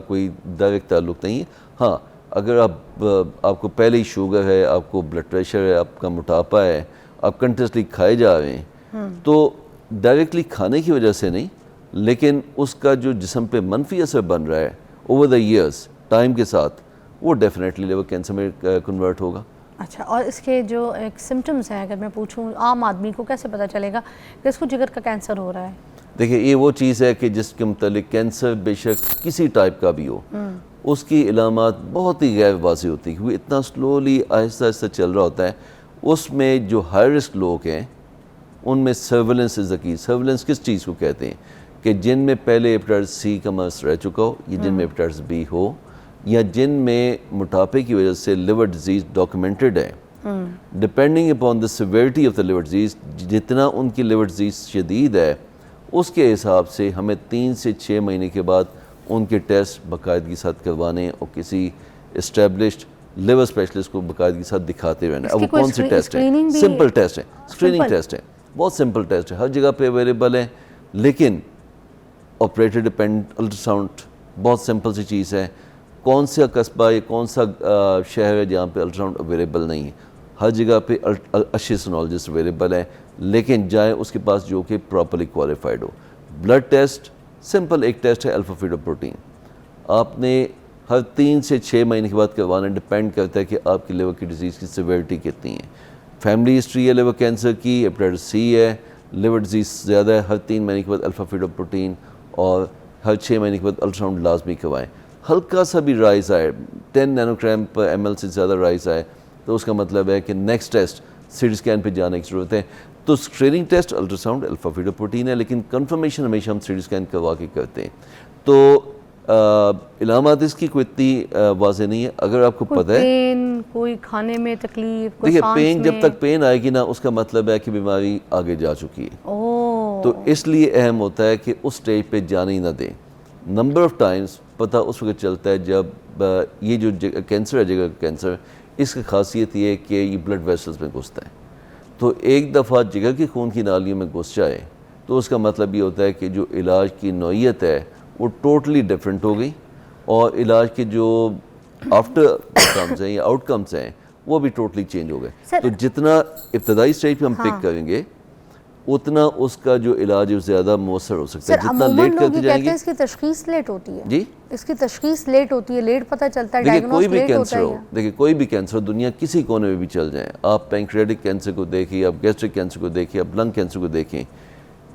کوئی ڈائریکٹ تعلق نہیں ہے. ہاں, اگر آپ کو پہلے ہی شوگر ہے, آپ کو بلڈ پریشر ہے, آپ کا موٹاپا ہے, آپ کنٹینیوسلی کھائے جا رہے ہیں, تو ڈائریکٹلی کھانے کی وجہ سے نہیں, لیکن اس کا جو جسم پہ منفی اثر بن رہا ہے اوور دا ایئرس, ٹائم کے ساتھ, وہ ڈیفینیٹلی لیور کینسر میں کنورٹ ہوگا. اچھا, اور اس کے جو ایک سمٹمز ہیں اگر میں پوچھوں عام آدمی کو کیسے پتہ چلے گا کہ اس کو جگر کا کینسر ہو رہا ہے؟ دیکھیں, یہ وہ چیز ہے کہ جس کے متعلق کینسر بے شک کسی ٹائپ کا بھی ہو, اس کی علامات بہت ہی غیر واضح ہوتی ہیں, وہ اتنا سلولی آہستہ آہستہ چل رہا ہوتا ہے. اس میں جو ہائی رسک لوگ ہیں ان میں سرویلنس از دا کی. سرویلنس کس چیز کو کہتے ہیں؟ کہ جن میں پہلے ہیپیٹائٹس سی کا مرض رہ چکا ہو, یا جن میں ہیپیٹائٹس بی ہو, یا جن میں موٹاپے کی وجہ سے لیور ڈیزیز ڈاکیومنٹڈ ہے. Depending upon the severity of the liver disease, جتنا ان کی لیور ڈیزیز شدید ہے اس کے حساب سے ہمیں 3 سے 6 مہینے کے بعد ان کے ٹیسٹ باقاعدگی کے ساتھ کروانے, اور کسی اسٹیبلشڈ لیور اسپیشلسٹ کو باقاعدگی کے ساتھ دکھاتے رہنا. اب وہ کون سے ٹیسٹ ہیں؟ سمپل ٹیسٹ ہیں, اسکریننگ ٹیسٹ ہیں, بہت سمپل ٹیسٹ ہے, ہر جگہ پہ اویلیبل ہیں. لیکن آپریٹر ڈپینڈ الٹراساؤنڈ بہت سمپل سی چیز ہے. کون سا قصبہ یا کون سا شہر ہے جہاں پہ الٹراساؤنڈ اویلیبل نہیں ہے؟ ہر جگہ پہ اچھے سونالوجسٹ اویلیبل ہیں, لیکن جائیں اس کے پاس جو کہ پراپرلی کوالیفائڈ ہو. بلڈ ٹیسٹ سمپل ایک ٹیسٹ ہے الفا فیٹوپروٹین, آپ نے ہر 3 سے 6 مہینے کے بعد کروانا. ڈپینڈ کرتا ہے کہ آپ کی لیور کی ڈیزیز کی سیویرٹی کتنی ہے. فیملی ہسٹری ہے لیور کینسر کی, ہیپیٹائٹس سی ہے, لیور ڈیزیز زیادہ ہے, ہر 3 مہینے کے بعد الفا فیٹوپروٹین, اور ہر 6 مہینے کے بعد الٹراساؤنڈ لازمی کروائیں. ہلکا سا بھی رائز آئے, 10 نینو گرام پر ml سے زیادہ رائز آئے, تو اس کا مطلب ہے کہ next test C T scan پہ جانے کی ضرورت ہے. تو screening test ultrasound alpha fetoprotein ہے, لیکن کنفرمیشن ہمیشہ ہم سی ٹی اسکین کروا کے کرتے ہیں. تو علامات اس کی کوئی اتنی واضح نہیں ہے. اگر آپ کو پتہ ہے پین, کوئی کھانے میں تکلیف, کوئی دیکھیں سانس پین, میں, جب تک پین آئے گی نا اس کا مطلب ہے کہ بیماری آگے جا چکی ہے. تو اس لیے اہم ہوتا ہے کہ اس سٹیج پہ جانے ہی نہ دیں. نمبر آف ٹائمز پتہ اس وقت چلتا ہے جب یہ جو کینسر ہے, جگر کینسر, اس کی خاصیت یہ ہے کہ یہ بلڈ ویسلز میں گھستا ہے. تو ایک دفعہ جگر کی خون کی نالیوں میں گھس جائے تو اس کا مطلب یہ ہوتا ہے کہ جو علاج کی نوعیت ہے وہ ٹوٹلی ڈیفرنٹ ہو گئی, اور علاج کے جو آفٹر کمز ہیں یا آؤٹ کمز ہیں وہ بھی ٹوٹلی چینج ہو گئے. تو جتنا ابتدائی سٹیج پہ ہم پک کریں گے اتنا اس کا جو علاج ہے زیادہ مؤثر ہو سکتا ہے. جتنا لیٹ کرتے جائیں گے, اس کی تشخیص لیٹ ہوتی ہے. جی, اس کی تشخیص لیٹ ہوتی ہے, لیٹ پتہ چلتا ہے, دیکھیں کوئی ڈائگنوز بھی لیٹ ہوتا کینسر ہے. ہو, دیکھیں کوئی بھی کینسر ہو, دنیا کسی کونے میں بھی چل جائیں, آپ پینکریاٹک کینسر کو دیکھیں, آپ گیسٹرک کینسر کو دیکھیں, آپ لنگ کینسر کو دیکھیں,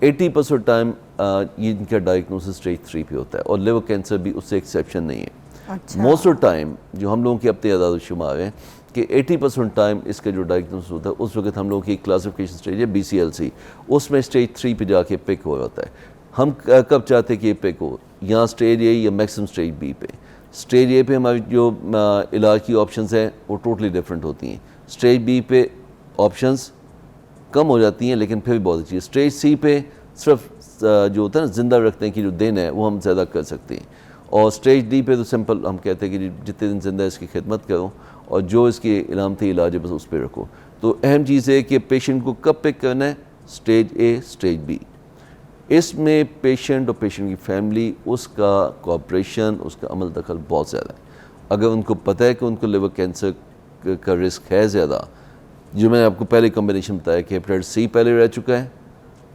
80% ٹائم ان کا ڈائگنوسس اسٹیج 3 پہ ہوتا ہے, اور لیور کینسر بھی اس سے ایکسیپشن نہیں ہے. موسٹ آف ٹائم جو ہم لوگوں کے اپنے اعداد و شمار ہیں کہ 80% ٹائم اس کا جو ڈائگنوسس ہوتا ہے اس وقت ہم لوگوں کی کلاسیفیکیشن اسٹیج ہے BCLC, اس میں اسٹیج 3 پہ جا کے پک ہو جاتا ہے. ہم کب چاہتے ہیں کہ یہ پک ہو, یہاں اسٹیج A یا میکسیمم اسٹیج B پہ. اسٹیج A پہ ہماری جو علاج کی آپشنز ہیں وہ ٹوٹلی ڈفرینٹ ہوتی ہیں. اسٹیج B پہ آپشنز کم ہو جاتی ہیں لیکن پھر بھی بہت اچھی ہے. اسٹیج C پہ صرف جو ہوتا ہے نا زندہ رکھنے کی جو دن ہے وہ ہم زیادہ کر سکتے ہیں, اور اسٹیج D پہ تو سمپل ہم کہتے ہیں کہ جتنے دن زندہ ہے اس کی خدمت کرو, اور جو اس کی علامتی علاج ہے بس اس پہ رکھو. تو اہم چیز ہے کہ پیشنٹ کو کب پک کرنا ہے, اسٹیج A, اسٹیج B. اس میں پیشنٹ اور پیشنٹ کی فیملی اس کا کوآپریشن اس کا عمل دخل بہت زیادہ ہے. اگر ان کو پتہ ہے کہ ان کو لیور کینسر کا رسک ہے زیادہ, جو میں نے آپ کو پہلے کمبینیشن بتایا کہ ہیپیٹائٹس سی پہلے رہ چکا ہے,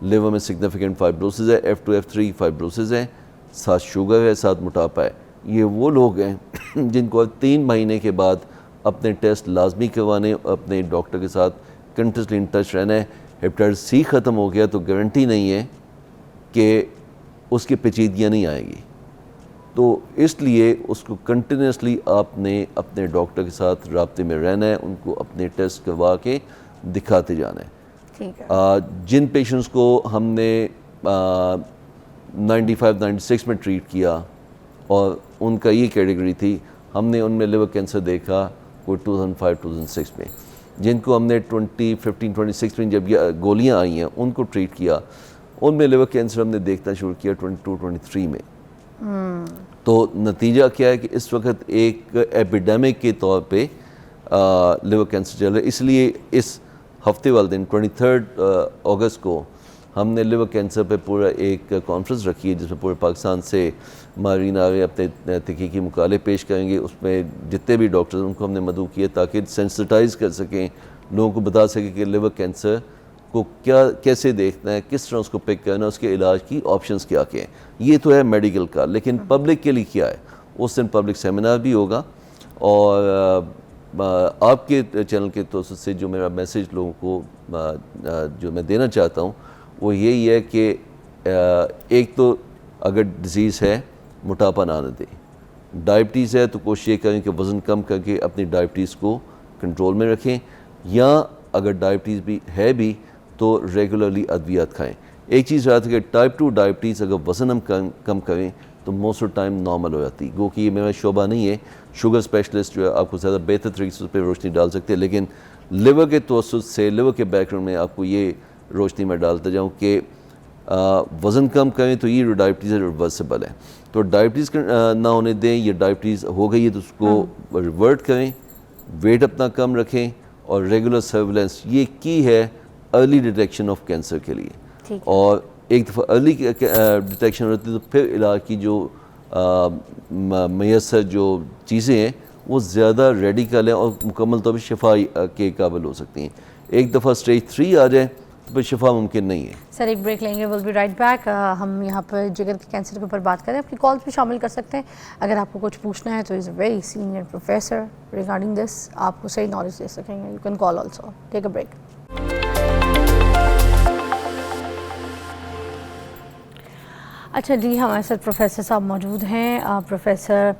لیور میں سگنیفیکنٹ فائبروسز ہے, F2 F3 فائبروسز ہے, ساتھ شوگر ہے, ساتھ موٹاپا ہے. یہ وہ لوگ ہیں جن کو 3 مہینے کے بعد اپنے ٹیسٹ لازمی کروانے, اپنے ڈاکٹر کے ساتھ کنٹینیوسلی ان ٹچ رہنا ہے. ہیپیٹائٹس سی ختم ہو گیا تو گارنٹی نہیں ہے کہ اس کی پیچیدگیاں نہیں آئیں گی. تو اس لیے اس کو کنٹینیوسلی آپ نے اپنے ڈاکٹر کے ساتھ رابطے میں رہنا ہے, ان کو اپنے ٹیسٹ کروا کے دکھاتے جانا ہے. ٹھیک ہے. جن پیشنٹس کو ہم نے 95-96 میں ٹریٹ کیا اور ان کا یہ کیٹیگری تھی, ہم نے ان میں لیور کینسر دیکھا کوئی 2005-2006 میں. جن کو ہم نے 2015-26 میں جب یہ گولیاں آئی ہیں ان کو ٹریٹ کیا, ان میں لیور کینسر ہم نے دیکھنا شروع کیا 22-23 میں. تو نتیجہ کیا ہے کہ اس وقت ایک ایپیڈیمک کے طور پہ لیور کینسر چل رہا ہے. اس لیے اس ہفتے والے دن 23 اگست کو ہم نے لیور کینسر پہ پورا ایک کانفرنس رکھی ہے جس میں پورے پاکستان سے ماہرین آگے اپنے تحقیقی مقالے پیش کریں گے. اس میں جتنے بھی ڈاکٹرز ان کو ہم نے مدعو کیا تاکہ سینسٹائز کر سکیں, لوگوں کو بتا سکیں کہ لیور کینسر کو کیسے دیکھنا ہے, کس طرح اس کو پک کرنا ہے, اس کے علاج کی آپشنز کیا ہیں. یہ تو ہے میڈیکل کا, لیکن پبلک کے لیے کیا ہے. اس دن پبلک سیمینار بھی ہوگا, اور آپ کے چینل کے توسط سے جو میرا میسیج لوگوں کو جو میں دینا چاہتا ہوں وہ یہی ہے کہ ایک تو اگر ڈیزیز ہے موٹاپا نہ دیں, ڈائبٹیز ہے تو کوشش یہ کریں کہ وزن کم کر کے اپنی ڈائبٹیز کو کنٹرول میں رکھیں, یا اگر ڈائبٹیز بھی ہے بھی تو ریگولرلی ادویات کھائیں. ایک چیز یاد ہے کہ ٹائپ 2 ڈائبٹیز اگر وزن ہم کم کریں تو موسٹ آف ٹائم نارمل ہو جاتی. گو کہ یہ میرا شعبہ نہیں ہے, شوگر اسپیشلسٹ جو ہے آپ کو زیادہ بہتر طریقے سے اس پہ روشنی ڈال سکتے ہیں, لیکن لیور کے توسط سے لیور کے بیک گراؤنڈ میں آپ کو یہ روشنی میں ڈالتا جاؤں کہ وزن کم کریں تو یہ ڈائبٹیز ریورسیبل ہے. تو ڈائبٹیز نہ ہونے دیں, یہ ڈائبٹیز ہو گئی ہے تو اس کو ریورٹ کریں, ویٹ اپنا کم رکھیں, اور ریگولر سرویلنس یہ کی ہے ارلی ڈیٹیکشن آف کینسر کے لیے. اور ایک دفعہ ارلی ڈیٹیکشن ہوتی ہے تو پھر علاج کی جو میسر جو چیزیں ہیں وہ زیادہ ریڈیکل ہیں اور مکمل طور پہ شفا کے قابل ہو سکتی ہیں. ایک دفعہ اسٹیج 3 آ جائے تو پھر شفا ممکن نہیں ہے. سر ایک بریک لیں گے, ول بی رائٹ بیک. ہم یہاں پر جگر کے کینسر کے اوپر بات کریں, آپ کی کالز بھی شامل کر سکتے ہیں اگر آپ کو کچھ پوچھنا ہے تو is a very senior professor regarding this, آپ کو صحیح نالج دے سکیں گے. You can call also. Take a break. اچھا جی, ہمارے ساتھ پروفیسر صاحب موجود ہیں, پروفیسر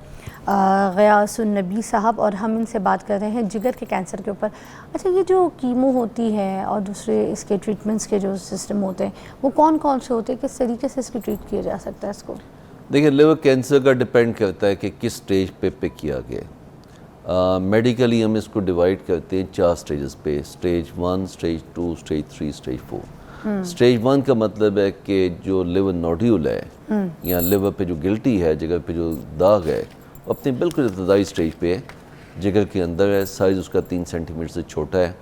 غیاث النبی صاحب, اور ہم ان سے بات کر رہے ہیں جگر کے کینسر کے اوپر. اچھا, یہ جو کیمو ہوتی ہے اور دوسرے اس کے ٹریٹمنٹس کے جو سسٹم ہوتے ہیں وہ کون کون سے ہوتے ہیں, کس طریقے سے اس کی ٹریٹ کیا جا سکتا ہے اس کو؟ دیکھیں, لیور کینسر کا ڈپینڈ کرتا ہے کہ کس سٹیج پہ پک کیا گیا. میڈیکلی ہم اس کو ڈیوائڈ کرتے ہیں 4 سٹیجز پہ, stage 1, stage 2, stage 3, stage 4. Stage 1 کا مطلب ہے کہ جو لیور نوڈیول ہے یا لیور پہ جو گلٹی ہے, جگر پہ جو داغ ہے, وہ اپنی بالکل ابتدائی سٹیج پہ ہے, جگر کے اندر ہے, سائز اس کا 3 سینٹی میٹر سے چھوٹا ہے,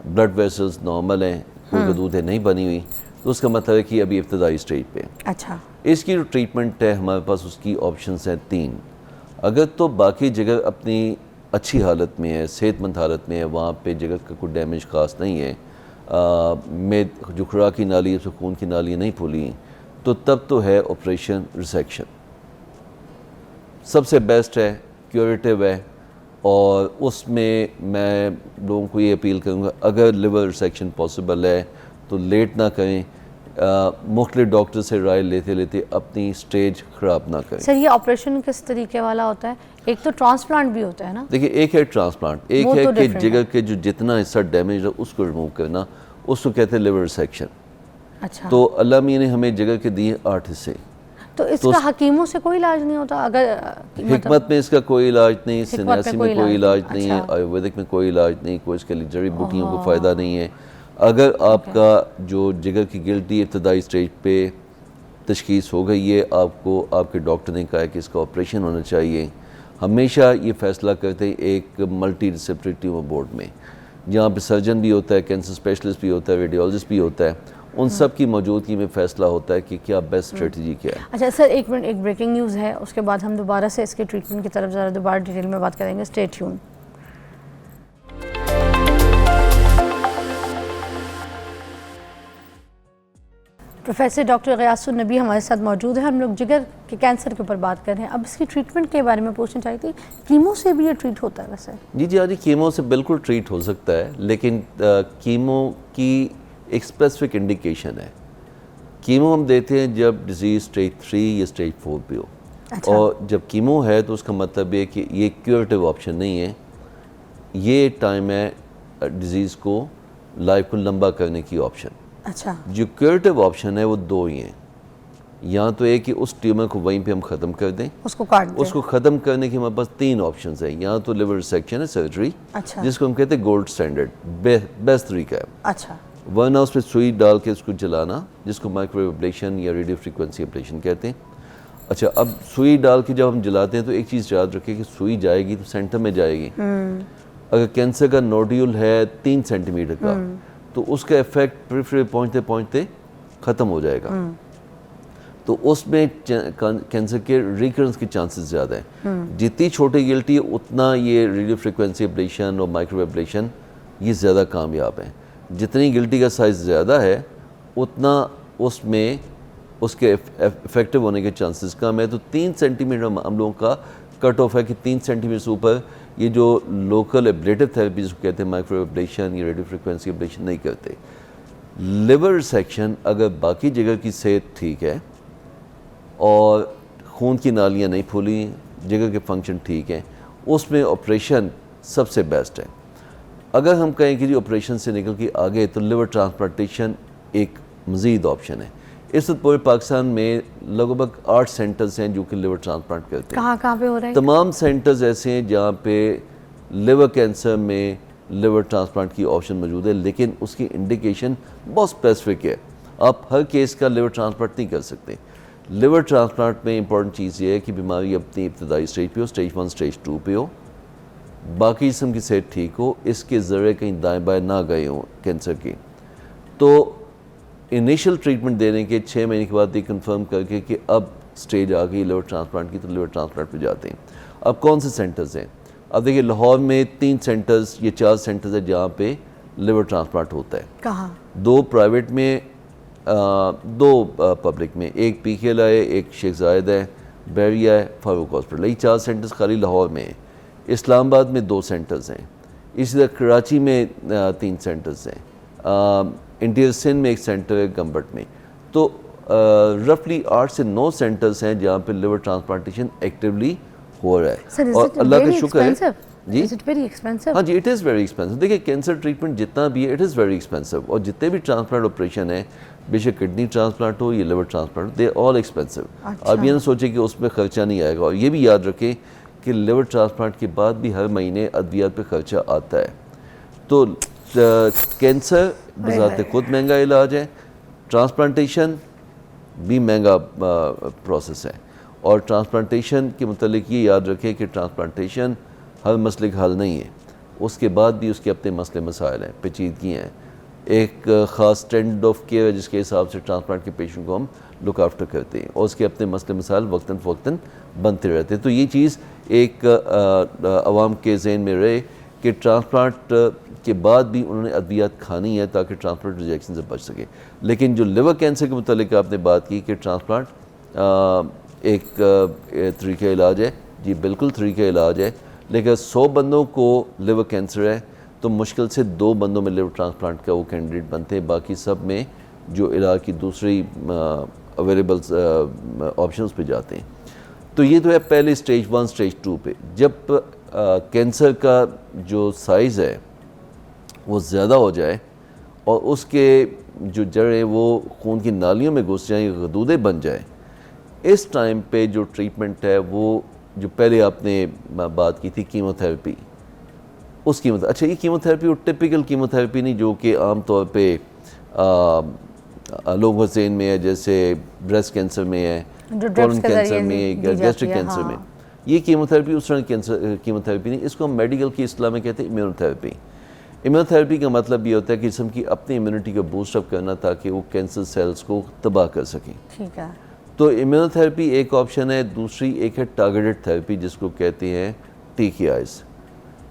بلڈ ویسلز نارمل ہیں, کوئی غدودیں نہیں بنی ہوئی, تو اس کا مطلب ہے کہ ابھی ابتدائی سٹیج پہ. اچھا, اس کی جو ٹریٹمنٹ ہے ہمارے پاس اس کی آپشنس ہیں 3. اگر تو باقی جگر اپنی اچھی حالت میں ہے, صحت مند حالت میں ہے, وہاں پہ جگر کا کوئی ڈیمیج خاص نہیں ہے, میں جو خوراکی نالی ہے اس خون کی نالیاں نہیں پھولی ہیں, تو تب تو ہے آپریشن ریسیکشن. سب سے بیسٹ ہے, کیوریٹیو ہے, اور اس میں میں لوگوں کو یہ اپیل کروں گا اگر لیور ریسیکشن پاسبل ہے تو لیٹ نہ کریں, مختلف ڈاکٹر سے رائے لیتے لیتے اپنی سٹیج خراب نہ کریں. سر یہ آپریشن کس طریقے والا ہوتا ہے؟ ایک تو ٹرانسپلانٹ بھی ہوتا ہے نا؟ دیکھیں, ایک ہے ٹرانسپلانٹ, ایک ہے کہ جگر کے جو جتنا حصہ ڈیمیج ہے اس کو ریموو کرنا, اس کو کہتے ہیں لیور ریسیکشن. اچھا, تو اللہ میاں نے ہمیں جگر کے دیے 8 حصے. تو اس کا حکیموں سے کوئی علاج نہیں ہوتا؟ اگر حکمت میں اس کا کوئی علاج نہیں, سنیاسی میں کوئی علاج نہیں ہے, آیورویدک میں کوئی علاج نہیں, کوئی اس کے لیے جڑی بوٹیوں کو فائدہ نہیں ہے. اگر آپ کا جو جگر کی گلٹی ابتدائی سٹیج پہ تشخیص ہو گئی ہے, آپ کو آپ کے ڈاکٹر نے کہا ہے کہ اس کا آپریشن ہونا چاہیے, ہمیشہ یہ فیصلہ کرتے ہیں ایک ملٹی ڈسپلنری ٹیومر بورڈ میں, جہاں پہ سرجن بھی ہوتا ہے, کینسر اسپیشلسٹ بھی ہوتا ہے, ریڈیولوجسٹ بھی ہوتا ہے. ان سب کی موجودگی میں فیصلہ ہوتا ہے کہ کیا بیسٹ اسٹریٹجی کیا ہے. اچھا سر ایک منٹ، ایک بریکنگ نیوز ہے، اس کے بعد ہم دوبارہ سے اس کے ٹریٹمنٹ کی طرف ذرا دوبارہ ڈیٹیل میں بات کریں گے. Stay tune. پروفیسر ڈاکٹر غیاث النبی ہمارے ساتھ موجود ہیں. ہم لوگ جگر کے کینسر کے اوپر بات کر رہے ہیں. اب اس کی ٹریٹمنٹ کے بارے میں پوچھنا چاہیے تھی، کیمو سے بھی یہ ٹریٹ ہوتا ہے ویسے؟ جی ہاں جی، کیمو سے بالکل ٹریٹ ہو سکتا ہے، لیکن کیمو کی ایک اسپیسیفک انڈیکیشن ہے. کیمو ہم دیتے ہیں جب ڈیزیز اسٹیج 3 یا اسٹیج 4 پہ ہو. اور جب کیمو ہے تو اس کا مطلب یہ کہ یہ کیوریٹیو آپشن نہیں ہے، یہ ٹائم ہے ڈیزیز کو لائف کو لمبا کرنے کی آپشن. اچھا، جو کیوریٹیو آپشن ہے وہ دو ہی ہیں. یا تو ایک کہ اس ٹیومر کو وہیں پہ ہم ختم کر دیں، اس کو کاٹ دیں. اس کو ختم کرنے کے ہمارے پاس 3 آپشنز ہیں. یا تو لیور ریسیکشن ہے، سرجری، اچھا جس کو ہم کہتے ہیں گولڈ اسٹینڈرڈ، بیسٹ طریقہ ہے. اچھا، ورنہ اس پہ سوئی ڈال کے اس کو جلانا، جس کو مائکروویو ابلیشن یا ریڈیو فریکوینسی ابلیشن کہتے ہیں. اچھا، اب سوئی ڈال کے جب ہم جلاتے ہیں تو ایک چیز یاد رکھیں کہ سوئی جائے گی تو سینٹر میں جائے گی. اگر کینسر کا نوڈیول ہے 3 سینٹی میٹر کا تو اس کا ایفیکٹ پریفری پہنچتے پہنچتے ختم ہو جائے گا. تو اس میں کینسر کے ریکرنس کے چانسز زیادہ ہیں. جتنی چھوٹی گلٹی ہے اتنا یہ ریڈیو فریکوینسی ابلیشن اور مائکروویو ابلیشن یہ زیادہ کامیاب ہیں. جتنی گلٹی کا سائز زیادہ ہے اتنا اس میں اس کے افیکٹو ہونے کے چانسز کم ہے. تو 3 سینٹی میٹر ہم لوگوں کا کٹ آف ہے کہ 3 سینٹی میٹر سے اوپر یہ جو لوکل ایبلیٹو تھراپی جس کو کہتے ہیں مائکرو ایبلیشن یا ریڈیو فریکوینسی ایبلیشن نہیں کرتے. لیور سیکشن اگر باقی جگہ کی صحت ٹھیک ہے اور خون کی نالیاں نہیں پھولی، جگہ کے فنکشن ٹھیک ہیں، اس میں آپریشن سب سے بیسٹ ہے. اگر ہم کہیں کہ جی آپریشن سے نکل کے آگے تو لیور ٹرانسپلانٹیشن ایک مزید آپشن ہے. اس وقت پورے پاکستان میں لگ بھگ 8 سینٹرز ہیں جو کہ لیور ٹرانسپلانٹ کرتے ہیں. کہاں پہ ہو رہا ہے؟ تمام سینٹرز ایسے ہیں جہاں پہ لیور کینسر میں لیور ٹرانسپلانٹ کی آپشن موجود ہے، لیکن اس کی انڈیکیشن بہت اسپیسیفک ہے. آپ ہر کیس کا لیور ٹرانسپلانٹ نہیں کر سکتے. لیور ٹرانسپلانٹ میں امپورٹنٹ چیز یہ ہے کہ بیماری اپنی ابتدائی اسٹیج پہ ہو، اسٹیج 1 اسٹیج 2 پہ ہو، باقی جسم کی صحت ٹھیک ہو، اس کے ذرے کہیں دائیں بائیں نہ گئے ہوں کینسر کے. تو انیشل ٹریٹمنٹ دینے کے 6 مہینے کے بعد یہ کنفرم کر کے کہ اب سٹیج آ گئی لیور ٹرانسپلانٹ کی تو لیور ٹرانسپلانٹ پہ جاتے ہیں. اب کون سے سینٹرز ہیں؟ اب دیکھیے لاہور میں 3 سینٹرز یا 4 سینٹرز ہیں جہاں پہ لیور ٹرانسپلانٹ ہوتا ہے. کہاں؟ 2 پرائیویٹ میں، 2 پبلک میں. ایک پی کے ایل ہے، ایک شیخ زائد ہے، بیریا ہے، فاروق ہاسپٹل. یہ 4 سینٹرز خالی لاہور میں ہیں. اسلام آباد میں 2 سینٹرز ہیں. اسی طرح کراچی میں 3 سینٹرز ہیں. انٹیریئر سندھ میں 1 سینٹر ہے گمبٹ میں. تو رفلی 8 سے 9 سینٹرز ہیں جہاں پہ لیور ٹرانسپلانٹیشن ایکٹیولی ہو رہا ہے. اور اللہ کا شکر ہے. جی ہاں جی، اٹ از ویری ایکسپینسو. دیکھیے کینسر ٹریٹمنٹ جتنا بھی ہے اٹ از ویری ایکسپینسو. اور جتنے بھی ٹرانسپلانٹ آپریشن ہیں، بے شک کڈنی ٹرانسپلانٹ ہو یا لیور ٹرانسپلانٹ، دے آل ایکسپینسو. آپ یہ نہ سوچیں کہ اس میں خرچہ نہیں آئے گا. اور یہ بھی یاد رکھیں کہ لیور ٹرانسپلانٹ کے بعد بھی ہر مہینے ادویات پہ خرچہ آتا ہے. تو کینسر بذات خود مہنگا علاج ہے، ٹرانسپلانٹیشن بھی مہنگا پروسیس ہے. اور ٹرانسپلانٹیشن کے متعلق یہ یاد رکھیں کہ ٹرانسپلانٹیشن ہر مسئلے کا حل نہیں ہے. اس کے بعد بھی اس کے اپنے مسئلے مسائل ہیں، پیچیدگی ہیں. ایک خاص اسٹینڈرڈ آف کیئر ہے جس کے حساب سے ٹرانسپلانٹ کے پیشنٹ کو ہم لک آفٹر کرتے ہیں، اور اس کے اپنے مسئلے مسائل وقتاً فوقتاً بنتے رہتے ہیں. تو یہ چیز ایک عوام کے ذہن میں رہے کہ ٹرانسپلانٹ کے بعد بھی انہوں نے ادویات کھانی ہے تاکہ ٹرانسپلانٹ ریجیکشن سے بچ سکے. لیکن جو لیور کینسر کے متعلق آپ نے بات کی کہ ٹرانسپلانٹ ایک طریقہ علاج ہے، جی بالکل طریقہ علاج ہے. لیکن 100 بندوں کو لیور کینسر ہے تو مشکل سے 2 بندوں میں لیور ٹرانسپلانٹ کا وہ کینڈیڈیٹ بنتے ہیں. باقی سب میں جو علاج کی دوسری اویلیبل آپشنز پہ جاتے ہیں. تو یہ تو ہے پہلے اسٹیج 1 اسٹیج 2 پہ. جب کینسر کا جو سائز ہے وہ زیادہ ہو جائے اور اس کے جو جڑیں وہ خون کی نالیوں میں گھس جائیں، غدودیں بن جائیں، اس ٹائم پہ جو ٹریٹمنٹ ہے وہ جو پہلے آپ نے بات کی تھی کیمو تھراپی، اس کی اچھا یہ کیمو تھراپی وہ ٹپیکل کیمو تھراپی نہیں جو کہ عام طور پہ لوگوں کے ذہن میں ہے، جیسے بریسٹ کینسر میں ہے، کولن کینسر میں، گیسٹرک کینسر میں. یہ کیمو تھراپی اس طرح کیمو تھراپی نہیں. اس کو ہم میڈیکل کی اصطلاح میں کہتے ہیں امیونو تھراپی. امیونوتھراپی کا مطلب یہ ہوتا ہے کہ جسم کی اپنی امیونٹی کو بوسٹ اپ کرنا تاکہ وہ کینسر سیلز کو تباہ کر سکیں. ٹھیک ہے. تو امیونوتھراپی ایک آپشن ہے. دوسری ایک ہے ٹارگیٹڈ تھراپی جس کو کہتے ہیں TKIs,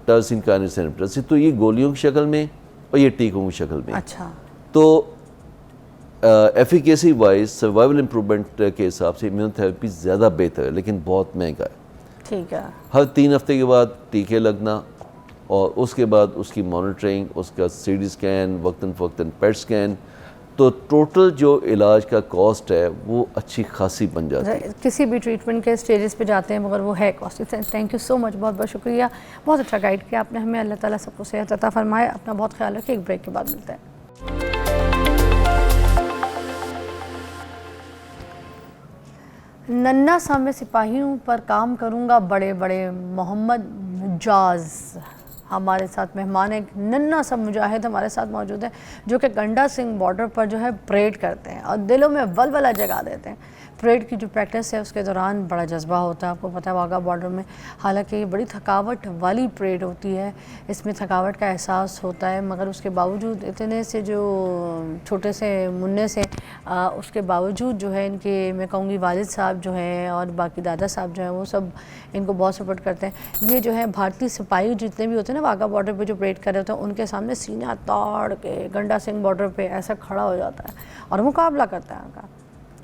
ٹائروسین کائنیز انہبیٹر. تو یہ گولیوں کی شکل میں اور یہ ٹیکوں کی شکل میں. اچھا. تو ایفیکیسی وائز سروائیول امپرومنٹ کے حساب سے امیونوتھراپی زیادہ بہتر ہے لیکن بہت مہنگا ہے. ٹھیک ہے. ہر 3 ہفتے کے بعد ٹیکے لگنا اور اس کے بعد اس کی مانیٹرنگ, اس کا CT اسکین, وقتاً فوقتاً پیٹ اسکین. تو ٹوٹل جو علاج کا کاسٹ ہے وہ اچھی خاصی بن جاتی ہے. کسی بھی ٹریٹمنٹ کے اسٹیجز پہ جاتے ہیں مگر وہ ہے کاسٹلی. تھینک یو سو مچ, بہت بہت شکریہ, بہت اچھا گائیڈ کیا آپ نے ہمیں. اللہ تعالیٰ سب کو صحت عطا فرمائے. اپنا بہت خیال رکھیں. ایک بریک کے بعد ملتے ہیں. ننا سا میں سپاہیوں پر کام کروں گا بڑے بڑے. محمد مجاز ہمارے ساتھ مہمان. ایک ننا سا مجاہد ہمارے ساتھ موجود ہے جو کہ گنڈا سنگھ بارڈر پر جو ہے پریڈ کرتے ہیں اور دلوں میں ولولہ جگا دیتے ہیں. پریڈ کی جو پریکٹس ہے اس کے دوران بڑا جذبہ ہوتا ہے. آپ کو پتہ ہے واگا بارڈر میں حالانکہ یہ بڑی تھکاوٹ والی پریڈ ہوتی ہے, اس میں تھکاوٹ کا احساس ہوتا ہے, مگر اس کے باوجود اتنے سے جو چھوٹے سے منع سے اس کے باوجود جو ہے ان کے میں کہوں گی والد صاحب جو ہیں اور باقی دادا صاحب جو ہیں وہ سب ان کو بہت سپورٹ کرتے ہیں. یہ جو ہے بھارتی سپاہی جتنے بھی ہوتے ہیں نا واگا بارڈر پہ جو پریڈ کر رہے ہوتے ہیں ان کے سامنے سینہ تاڑ کے گنڈا سنگھ بارڈر پہ ایسا کھڑا ہو جاتا ہے اور مقابلہ کرتا ہے ان کا.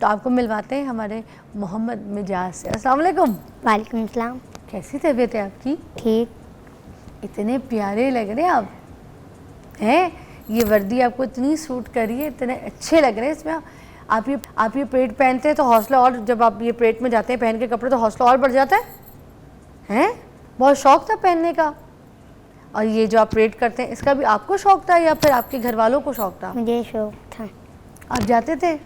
تو آپ کو ملواتے ہیں ہمارے محمد مجاز سے. السلام علیکم. وعلیکم السلام. کیسی طبیعت ہے آپ کی؟ ٹھیک. اتنے پیارے لگ رہے ہیں آپ ہیں. یہ وردی آپ کو اتنی سوٹ کری ہے, اتنے اچھے لگ رہے ہیں اس میں. آپ یہ پیٹ پہنتے ہیں تو حوصلہ اور, جب آپ یہ پیٹ میں جاتے ہیں پہن کے کپڑے تو حوصلہ اور بڑھ جاتا ہے ہیں. بہت شوق تھا پہننے کا. اور یہ جو آپ پریڈ کرتے ہیں اس کا بھی آپ کو شوق تھا یا پھر آپ کے گھر والوں کو شوق تھا؟ مجھے شوق تھا. آپ جاتے تھے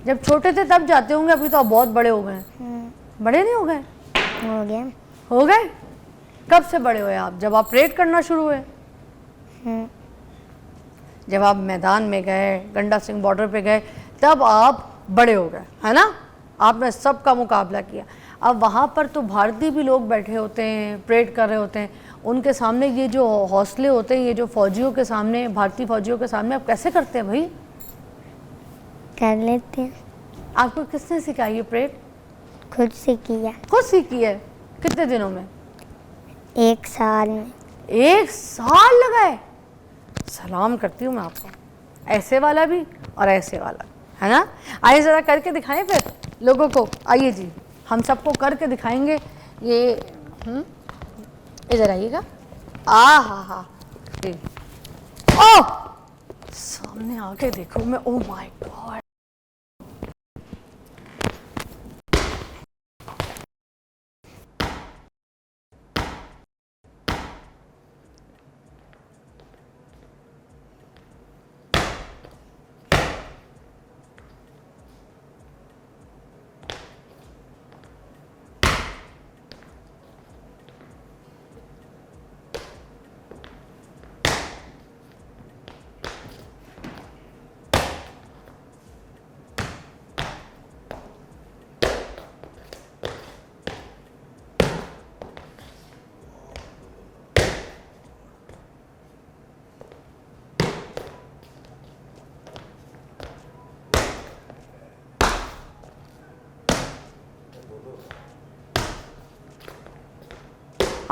جب چھوٹے تھے تب جاتے ہوں گے, ابھی تو آپ بہت بڑے ہو گئے ہیں. بڑے نہیں ہو گئے؟ ہو گیا. ہو گئے. کب سے بڑے ہوئے آپ؟ جب آپ پریڈ کرنا شروع ہوئے, جب آپ میدان میں گئے, گنڈا سنگھ بارڈر پہ گئے, تب آپ بڑے ہو گئے ہے نا. آپ نے سب کا مقابلہ کیا. اب وہاں پر تو بھارتی بھی لوگ بیٹھے ہوتے ہیں, پریڈ کر رہے ہوتے ہیں, ان کے سامنے یہ جو حوصلے ہوتے ہیں, یہ جو فوجیوں کے سامنے, بھارتی فوجیوں کے سامنے آپ کیسے کرتے ہیں بھائی؟ کر لیتے ہیں. آپ کو کس نے سکھائی یہ پریڈ؟ خود سے کیا. خود سیکھی ہے. کتنے دنوں میں؟ 1 سال میں. 1 سال لگائے. سلام کرتی ہوں میں آپ کو, ایسے والا بھی اور ایسے والا ہے نا. آئیے ذرا کر کے دکھائیں پھر لوگوں کو. آئیے جی, ہم سب کو کر کے دکھائیں گے. یہ ادھر آئیے گا. ہاں ہاں جی. اوہ سامنے آ کے دیکھو میں. او مائی گاڈ.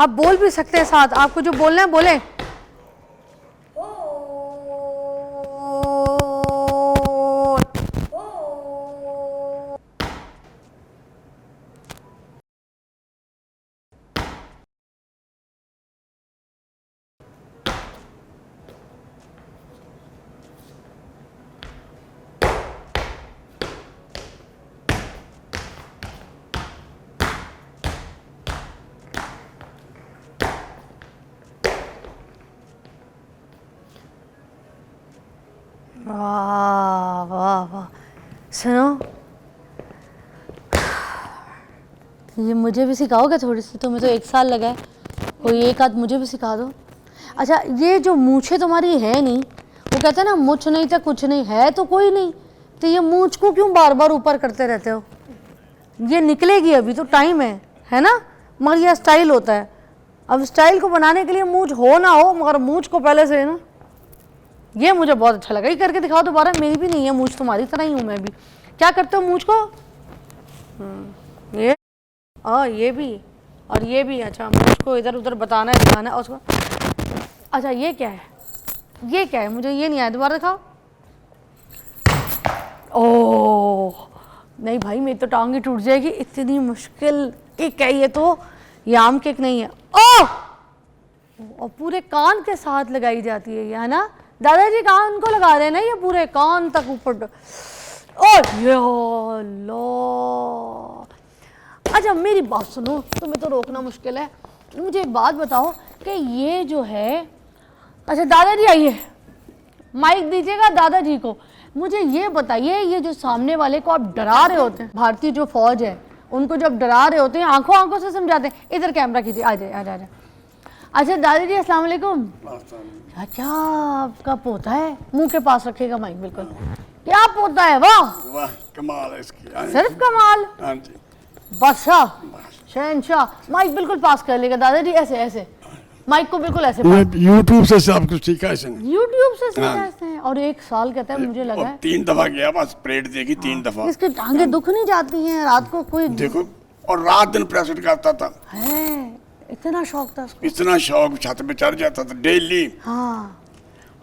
آپ بول بھی سکتے ہیں ساتھ, آپ کو جو بولنا ہے بولیں. واہ واہ واہ. سنو, یہ مجھے بھی سکھاؤ گے تھوڑی سی؟ تمہیں تو 1 سال لگا ہے, کوئی ایک آدھ مجھے بھی سکھا دو. اچھا یہ جو مونچھیں تمہاری ہیں نہیں, وہ کہتے ہیں نا مونچھ نہیں تھا کچھ نہیں ہے تو کوئی نہیں, تو یہ مونچھ کو کیوں بار بار اوپر کرتے رہتے ہو؟ یہ نکلے گی, ابھی تو ٹائم ہے نا, مگر یہ اسٹائل ہوتا ہے. اب اسٹائل کو بنانے کے لیے مونچھ ہو نہ ہو مگر مونچھ کو پہلے سے نا, یہ مجھے بہت اچھا لگا. یہ کر کے دکھاؤ دوبارہ. میری بھی نہیں ہے مونچھ, تمہاری طرح ہی ہوں میں بھی. کیا کرتے ہو مونچھ کو؟ یہ بھی اور یہ بھی. اچھا مونچھ کو ادھر ادھر بتانا ہے, دکھانا ہے اس کو. اچھا یہ کیا ہے, یہ کیا ہے, مجھے یہ نہیں آیا, دوبارہ دکھاؤ. اوہ نہیں بھائی میری تو ٹانگ ہی ٹوٹ جائے گی, اتنی مشکل کیک ہے یہ تو. یہ عام کیک نہیں ہے. اوہ, اور پورے کان کے ساتھ لگائی جاتی ہے یہ, ہے نا دادا جی؟ کان کو لگا رہے ہیں نا یہ پورے کان تک اوپر. اوہ یا اللہ. اچھا میری بات سنو, تمہیں تو روکنا مشکل ہے. مجھے ایک بات بتاؤ کہ یہ جو ہے, اچھا دادا جی آئیے, مائک دیجیے گا دادا جی کو. مجھے یہ بتائیے, یہ جو سامنے والے کو آپ ڈرا رہے ہوتے ہیں, بھارتی جو فوج ہے ان کو جب ڈرا رہے ہوتے ہیں آنکھوں سے سمجھاتے ہیں. ادھر کیمرہ کیجیے, آ جائے آ جائے. اچھا دادا جی السلام علیکم. کیا آپ کا پوتا ہے؟ منہ کے پاس رکھے گا مائک بالکل. کیا پوتا ہے؟ واہ کمال ہے اس کی. صرف کمال. ہاں جی بادشاہ شہنشاہ. مائک بالکل پاس کر لے گا دادا جی, ایسے ایسے مائک کو بالکل ایسے. میں یوٹیوب سے سب کچھ سیکھا اس نے. یوٹیوب سے سیکھا اس نے. اور 1 سال کہتا ہے مجھے لگا ہے. 3 دفعہ گیا بس, پریڈ دیکھی 3 دفعہ. اس کی ٹانگیں دکھ نہیں جاتی ہیں رات کو کوئی؟ دیکھو, اور رات دن پریسٹ کرتا تھا. ہے اتنا شوق تھا اس کو. اتنا شوق, چھت پہ چڑھ جاتا تھا ڈیلی. ہاں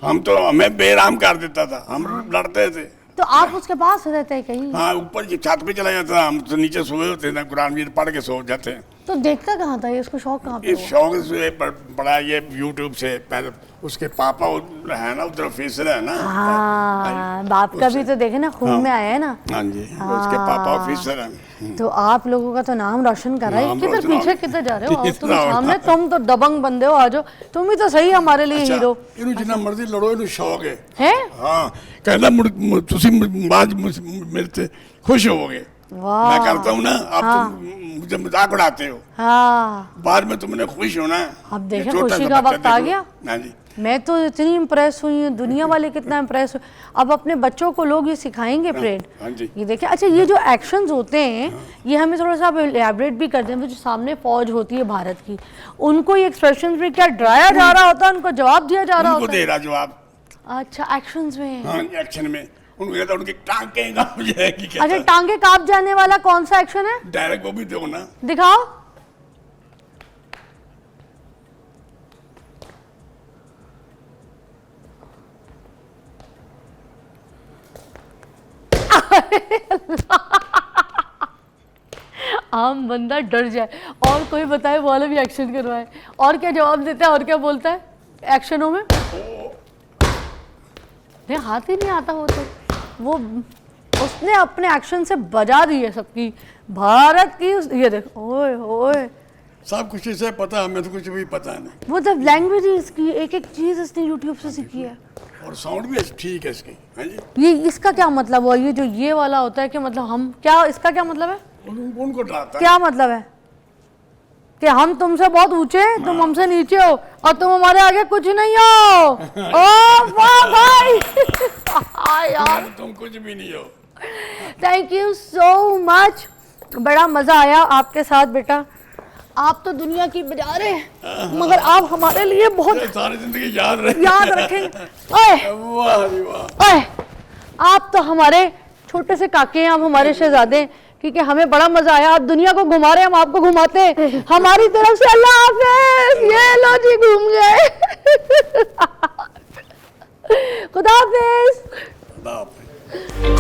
ہم تو ہمیں بے رام کر دیتا تھا, ہم لڑتے تھے. تو آپ اس کے پاس رہتے ہیں کہیں؟ ہاں اوپر چھت پہ چلا جاتا تھا, ہم تو نیچے سوئے ہوتے تھے, قرآن مجید پڑھ کے سو جاتے ہیں. تو دیکھتا کہاں تھا یہ, اس کو شوق کہاں پہ اس ہوا؟ شوق سے بڑا یہ یوٹیوب سے. پہلے اس کے پاپا ہے نا ادھر آفیسر ہے نا. ہاں باپ کا بھی تو دیکھے نا, خون میں آیا ہے نا. ہاں جی, اس کے پاپا آفیسر ہیں. تو آپ لوگوں کا تو نام روشن کر رہا ہے. نام کدھر روشن پیچھے کدھر جا رہے ہو؟ تم سامنے, تم تو دبنگ بندے ہو, آ جاؤ. تم ہی تو صحیح ہمارے لیے ہیرو. ਇਹਨੂੰ ਜਿੰਨਾ ਮਰਜ਼ੀ ਲੜੋ, ਇਹਨੂੰ ਸ਼ੌਕ ਹੈ. ہے ਹਾਂ ਕਹਿੰਦਾ ਤੁਸੀਂ ਬਾਅਦ ਮੇਰੇ ਤੇ ਖੁਸ਼ ਹੋਵੋਗੇ. واہ میں کرتا ہوں نا, آپ مجھے مذاق اڑاتے ہو, ہاں. بعد میں تم نے خوش ہونا ہے. اب دیکھیں خوشی کا وقت آ گیا. ہاں جی, میں تو اتنی امپریس ہوئی ہوں, دنیا والے کتنا امپریس ہوئے. اب اپنے بچوں کو لوگ یہ سکھائیں گے پریڈ. ہاں جی. یہ دیکھیں. اچھا یہ جو ایکشنز ہوتے ہیں یہ ہمیں تھوڑا سا الیبریٹ بھی کر دیں. جو سامنے فوج ہوتی ہے بھارت کی, ان کو یہ ایکسپریشنز میں کیا ڈرایا جا رہا ہوتا ہے, ان کو جواب دیا جا رہا ان کو ہوتا ہے؟ دے رہا جواب. اچھا ایکشنز میں. ہاں ایکشن میں ان کو کہتا ان کی ٹانگیں کانپ جائے گی. اچھا ٹانگیں کانپ جانے والا کون سا ایکشن ہے؟ ڈائریکٹ وہ بھی دو نا, دکھاؤ. عام بندہ ڈر جائے. اور کوئی بتائے وہ والا بھی ایکشن کروائے. اور کیا جواب دیتا ہے, اور کیا بولتا ہے ایکشنوں میں؟ نہیں ہاتھ ہی نہیں آتا وہ تو. وہ اس نے اپنے ایکشن سے بجا دی ہے سب کی بھارت کی. یہ دیکھ, اوئے اوئے سب کچھ اسے پتا, ہمیں تو کچھ بھی پتا نہیں. وہ جب لینگویج اس کی ایک ایک چیز اس نے یوٹیوب سے سیکھی ہے. اور ساؤنڈ بھی ٹھیک ہے اس کی. ہاں جی, یہ اس کا کیا مطلب ہوا, یہ جو یہ والا ہوتا ہے کہ مطلب ہم کیا, اس کا کیا مطلب ہے, ان کو ڈراتا ہے. کیا مطلب ہے کہ ہم تم سے بہت اونچے ہیں, تم ہم سے نیچے ہو, اور تم ہمارے آگے کچھ نہیں ہو. او واہ بھائی, یار تم کچھ بھی نہیں ہو. تھینک یو سو مچ. بڑا مزہ آیا آپ کے ساتھ بیٹا. آپ تو دنیا کی بجا رہے ہیں مگر آپ ہمارے لیے بہت ساری زندگی یاد رہے. یاد رکھیں گے. اوئے واہ جی واہ, اوئے آپ تو ہمارے چھوٹے سے کاکے ہیں, آپ ہمارے شہزادے ہیں, کیونکہ ہمیں بڑا مزہ آیا. آپ دنیا کو گھما رہے ہیں, ہم آپ کو گھماتے ہیں. ہماری طرف سے اللہ حافظ. یہ لو جی گھوم گئے. خدا حافظ. خدا حافظ.